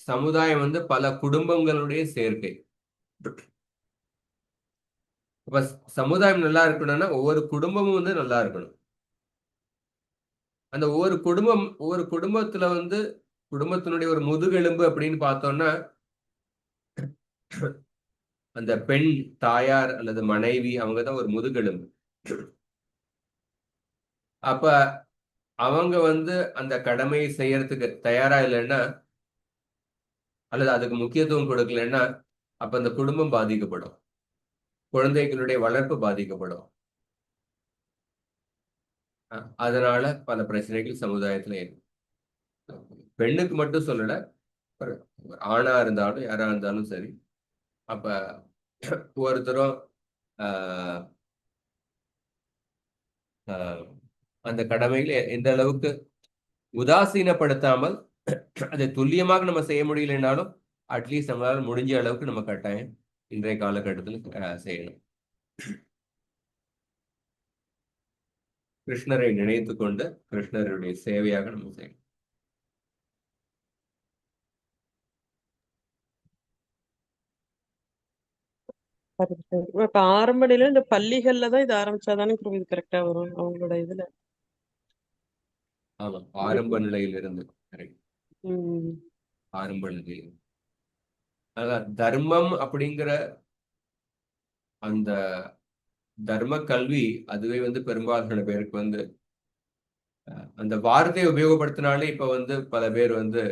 சமுதாயம் வந்து பல குடும்பங்களுடைய சேர்க்கை. அப்ப சமுதாயம் நல்லா இருக்கணும்னா ஒவ்வொரு குடும்பமும் வந்து நல்லா இருக்கணும். அந்த ஒவ்வொரு குடும்பத்துல வந்து குடும்பத்தினுடைய ஒரு முதுகெலும்பு அப்படின்னு பார்த்தோம்னா அந்த பெண் தாயார் அல்லது மனைவி அவங்க தான் ஒரு முதுகெலும்பு. அப்ப அவங்க வந்து அந்த கடமையை செய்யறதுக்கு தயாரா இல்லைன்னா அல்லது அதுக்கு முக்கியத்துவம் கொடுக்கலன்னா அப்ப அந்த குடும்பம் பாதிக்கப்படும், குழந்தைகளுடைய வளர்ப்பு பாதிக்கப்படும். அதனால பல பிரச்சனைகள் சமுதாயத்துல ஏற்படும். பெண்ணுக்கு மட்டும் சொல்லல, ஒரு ஆணா இருந்தாலும் யாரா இருந்தாலும் சரி. அப்ப ஒருத்தரும் ஆஹ் ஆஹ் அந்த கடமைகளை எந்த அளவுக்கு உதாசீனப்படுத்தாமல் அதை துல்லியமாக நம்ம செய்ய முடியலைன்னாலும் அட்லீஸ்ட் நம்மளால முடிஞ்ச அளவுக்கு நம்ம கட்டாயம் இன்றைய காலகட்டத்தில் செய்யணும். கிருஷ்ணரை நினைத்து கொண்டு கிருஷ்ணருடைய சேவையாக நம்ம செய்யணும். இப்ப ஆரம்ப நிலையில இந்த பள்ளிகள்ல தான் இது ஆரம்பிச்சாதானே பிரபு இது கரெக்டா வரும் அவங்களோட இதுல. ஆமா, ஆரம்ப நிலையிலிருந்து correct. உம் ஆரம்ப நிலையில் அதான் தர்மம் அப்படிங்கிற அந்த தர்ம கல்வி அதுவே வந்து பெரும்பாலான பேருக்கு வந்து அந்த வார்த்தையை உபயோகப்படுத்தினாலே இப்ப வந்து பல பேர் வந்து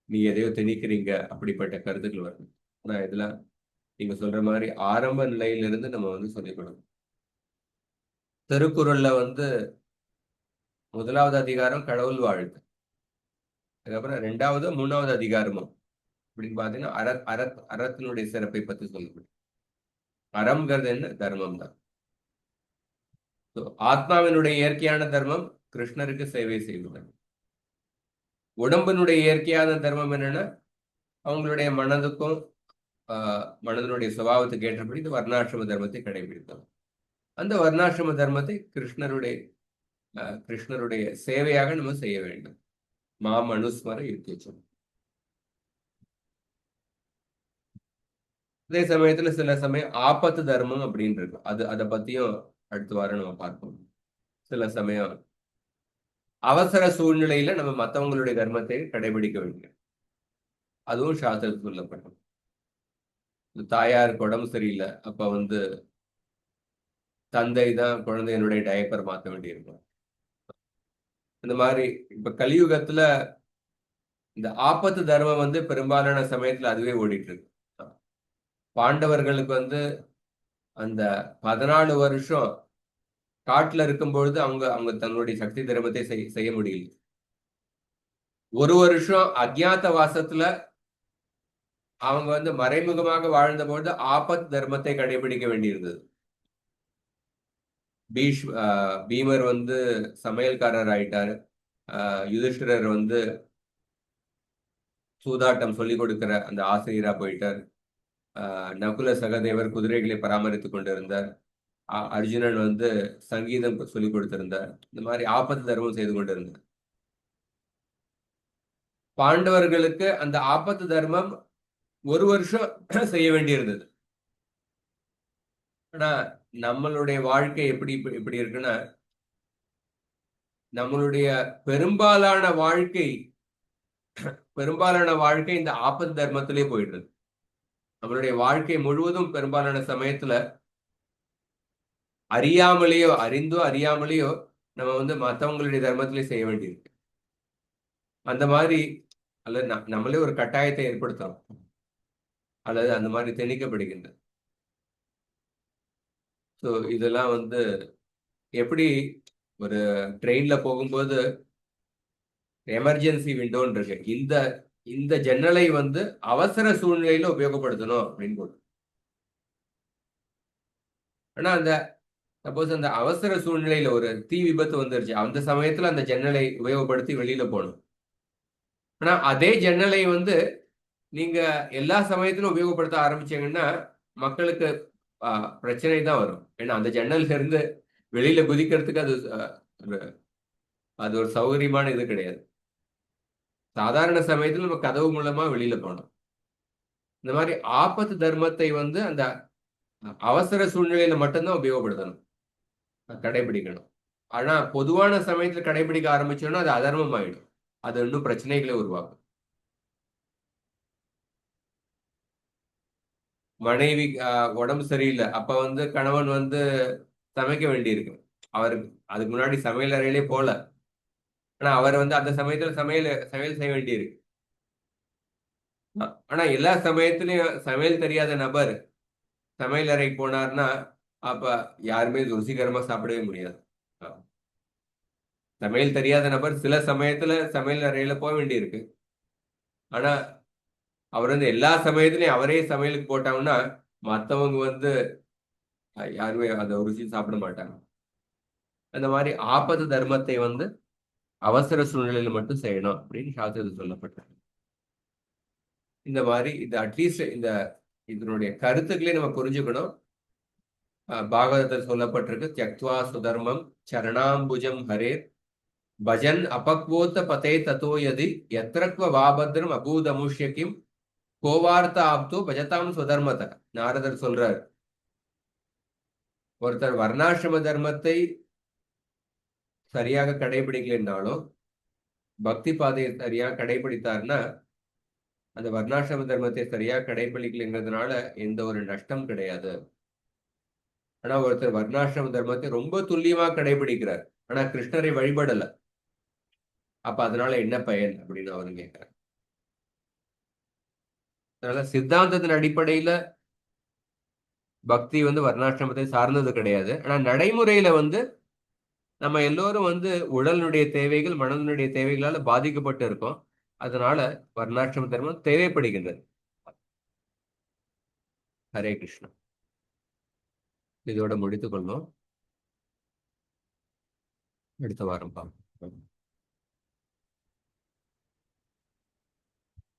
நீ எதையோ திணிக்கிறீங்க அப்படிப்பட்ட கருத்துக்கள் வருது. ஆனா இதெல்லாம் நீங்க சொல்ற மாதிரி ஆரம்ப நிலையிலிருந்து நம்ம வந்து சொல்லிக் கொடுக்கணும். திருக்குறள்ல வந்து முதலாவது அதிகாரம் கடவுள் வாழ்த்து, அதுக்கப்புறம் 2வது 3வது அதிகாரமும் அப்படின்னு பாத்தீங்கன்னா அறத்தினுடைய சிறப்பை பத்தி சொல்லப்படும். அறம்ங்கிறது என்ன? தர்மம் தான். ஆத்மாவினுடைய இயற்கையான தர்மம் கிருஷ்ணருக்கு சேவை செய்வது. உடம்பினுடைய இயற்கையான தர்மம் என்னன்னா அவங்களுடைய மனதுக்கும் மனதனுடைய சுபாவத்துக்கு ஏற்றபடி இந்த வர்ணாசிரம தர்மத்தை கடைபிடித்தோம். அந்த வர்ணாசிரம தர்மத்தை கிருஷ்ணருடைய சேவையாக நம்ம செய்ய வேண்டும். மனுஸ்மர யுத்தேச்சம். அதே சமயத்துல சில சமயம் ஆபத்து தர்மம் அப்படின்னு இருக்கு. அதை பத்தியும் அடுத்த வாரம் நம்ம பார்ப்போம். சில சமயம் அவசர சூழ்நிலையில நம்ம மற்றவங்களுடைய தர்மத்தை கடைபிடிக்க வேண்டும். அதுவும் சாஸ்திரத்தில் சொல்லப்படும். தாயாருக்கு உடம்பு சரியில்லை, அப்ப வந்து தந்தை தான் குழந்தையினுடைய டயப்பர் மாற்ற வேண்டியிருக்கும். இந்த மாதிரி இப்ப கலியுகத்துல இந்த ஆபத்து தர்மம் வந்து பெரும்பாலான சமயத்துல அதுவே ஓடிட்டு இருக்கு. பாண்டவர்களுக்கு வந்து அந்த 14 வருஷம் காட்டுல இருக்கும் பொழுது அவங்க தன்னுடைய சக்தி தர்மத்தை செய்ய முடியல. 1 வருஷம் அஜ்ஞாத வாசத்துல அவங்க வந்து மறைமுகமாக வாழ்ந்த பொழுது ஆபத் தர்மத்தை கடைபிடிக்க வேண்டியிருந்தது. பீமர் வந்து சமையல்காரர் ஆயிட்டாரு. யுதிஷ்டிரர் வந்து சூதாட்டம் சொல்லிக் கொடுக்கிற அந்த ஆசிரியரா போயிட்டார். நகுல சகதேவர் குதிரைகளை பராமரித்துக் கொண்டிருந்தார். அர்ஜுனன் வந்து சங்கீதம் சொல்லிக் கொடுத்திருந்தார். இந்த மாதிரி ஆபத்து தர்மம் செய்து கொண்டிருந்தார். பாண்டவர்களுக்கு அந்த ஆபத்து தர்மம் 1 வருஷம் செய்ய வேண்டியிருந்தது. ஆனா நம்மளுடைய வாழ்க்கை எப்படி இருக்குன்னா நம்மளுடைய பெரும்பாலான வாழ்க்கை இந்த ஆபத்து தர்மத்திலே போயிடுறது. நம்மளுடைய வாழ்க்கை முழுவதும் பெரும்பாலான சமயத்துல அறிந்தோ அறியாமலேயோ நம்ம வந்து மற்றவங்களுடைய தர்மத்திலே செய்ய வேண்டியிருக்கு. அந்த மாதிரி அல்லது நம்மளே ஒரு கட்டாயத்தை ஏற்படுத்தலாம் அல்லது அந்த மாதிரி திணிக்கப்படுகின்றது. ஸோ இதெல்லாம் வந்து எப்படி ஒரு ட்ரெயின்ல போகும்போது எமர்ஜென்சி விண்டோன்னு இருக்கு. இந்த ஜன்னலை வந்து அவசர சூழ்நிலையில உபயோகப்படுத்தணும் அப்படின்னு போட்டு. ஆனா சப்போஸ் அந்த அவசர சூழ்நிலையில ஒரு தீ விபத்து வந்துருச்சு, அந்த சமயத்துல அந்த ஜன்னலை உபயோகப்படுத்தி வெளியில போகணும். ஆனா அதே ஜன்னலை வந்து நீங்க எல்லா சமயத்திலும் உபயோகப்படுத்த ஆரம்பிச்சீங்கன்னா மக்களுக்கு பிரச்சனை தான் வரும். ஏன்னா அந்த ஜன்னல்ல இருந்து வெளியில குதிக்கிறதுக்கு அது அது ஒரு சௌகரியமான இது கிடையாது. சாதாரண சமயத்துல நம்ம கதவு மூலமா வெளியில போனோம். இந்த மாதிரி ஆபத்து தர்மத்தை வந்து அந்த அவசர சூழ்நிலையில மட்டும்தான் உபயோகப்படுத்தணும், கடைபிடிக்கணும். ஆனா பொதுவான சமயத்துல கடைபிடிக்க ஆரம்பிச்சோம்னா அது அதர்மம் ஆயிடும். அது இன்னும் பிரச்சனைகளை உருவாக்கும். மனைவி உடம்பு சரியில்லை, அப்ப வந்து கணவன் வந்து சமைக்க வேண்டியிருக்கு. அவருக்கு அதுக்கு முன்னாடி சமையல் அறையிலே போல, ஆனா அவர் வந்து அந்த சமயத்துல சமையல் செய்ய வேண்டியிருக்கு. ஆனா எல்லா சமயத்திலயும் சமையல் தெரியாத நபர் சமையல் அறைக்கு போனார்னா அப்ப யாருமே ருசிகரமா சாப்பிடவே முடியாது. அஹ் சமையல் தெரியாத நபர் சில சமயத்துல சமையல் அறையில போக வேண்டியிருக்கு. ஆனா அவர் வந்து எல்லா சமயத்திலையும் அவரே சமையலுக்கு போட்டாங்கன்னா மத்தவங்க வந்து யாருமே அதை ருசி சாப்பிட மாட்டாங்க. அந்த மாதிரி ஆபத்து தர்மத்தை வந்து அவசர சூழ்நிலையில மட்டும் செய்யணும் அப்படின்னு சாஸ்திரத்தில் சொல்லப்பட்டிருக்கு. இந்த மாதிரி இது அட்லீஸ்ட் இதனுடைய கருத்துக்களே நம்ம புரிஞ்சுக்கணும். பாகவதத்தில் சொல்லப்பட்டிருக்கு, தியக்த்வா சுதர்மம் சரணாம்புஜம் ஹரேர் பஜன் அபக்வோத்த பதே தத்தோ யதி யத்ரக்வ வாபத்ரம் அபூதமுஷ்யகிம் கோவார்த்த ஆப்தோ பஜதாம் சுதர்மத. நாரதர் சொல்றார், ஒருத்தர் வர்ணாசிரம தர்மத்தை சரியாக கடைபிடிக்கலைன்னாலும் பக்தி பாதையை சரியாக கடைபிடித்தார்னா அந்த வர்ணாசிரம தர்மத்தை சரியாக கடைபிடிக்கலைங்கிறதுனால எந்த ஒரு நஷ்டம் கிடையாது. ஆனா ஒருத்தர் வர்ணாசிரம தர்மத்தை ரொம்ப துல்லியமா கடைபிடிக்கிறார், ஆனா கிருஷ்ணரை வழிபடல, அப்ப அதனால என்ன பயன் அப்படின்னு அவரு கேட்கிறார். அதனால சித்தாந்தத்தின் அடிப்படையில பக்தி வந்து வர்ணாசிரமத்தை சார்ந்தது கிடையாது. ஆனா நடைமுறையில வந்து நம்ம எல்லோரும் வந்து உடலினுடைய தேவைகள் மனதினுடைய தேவைகளால பாதிக்கப்பட்டு இருக்கோம். அதனால வர்ணாசிரம தர்மம் தேவைப்படுகின்றது. ஹரே கிருஷ்ணா. இதோட முடித்துக் கொள்வோம். அடுத்த வாரம் பார்ப்போம்.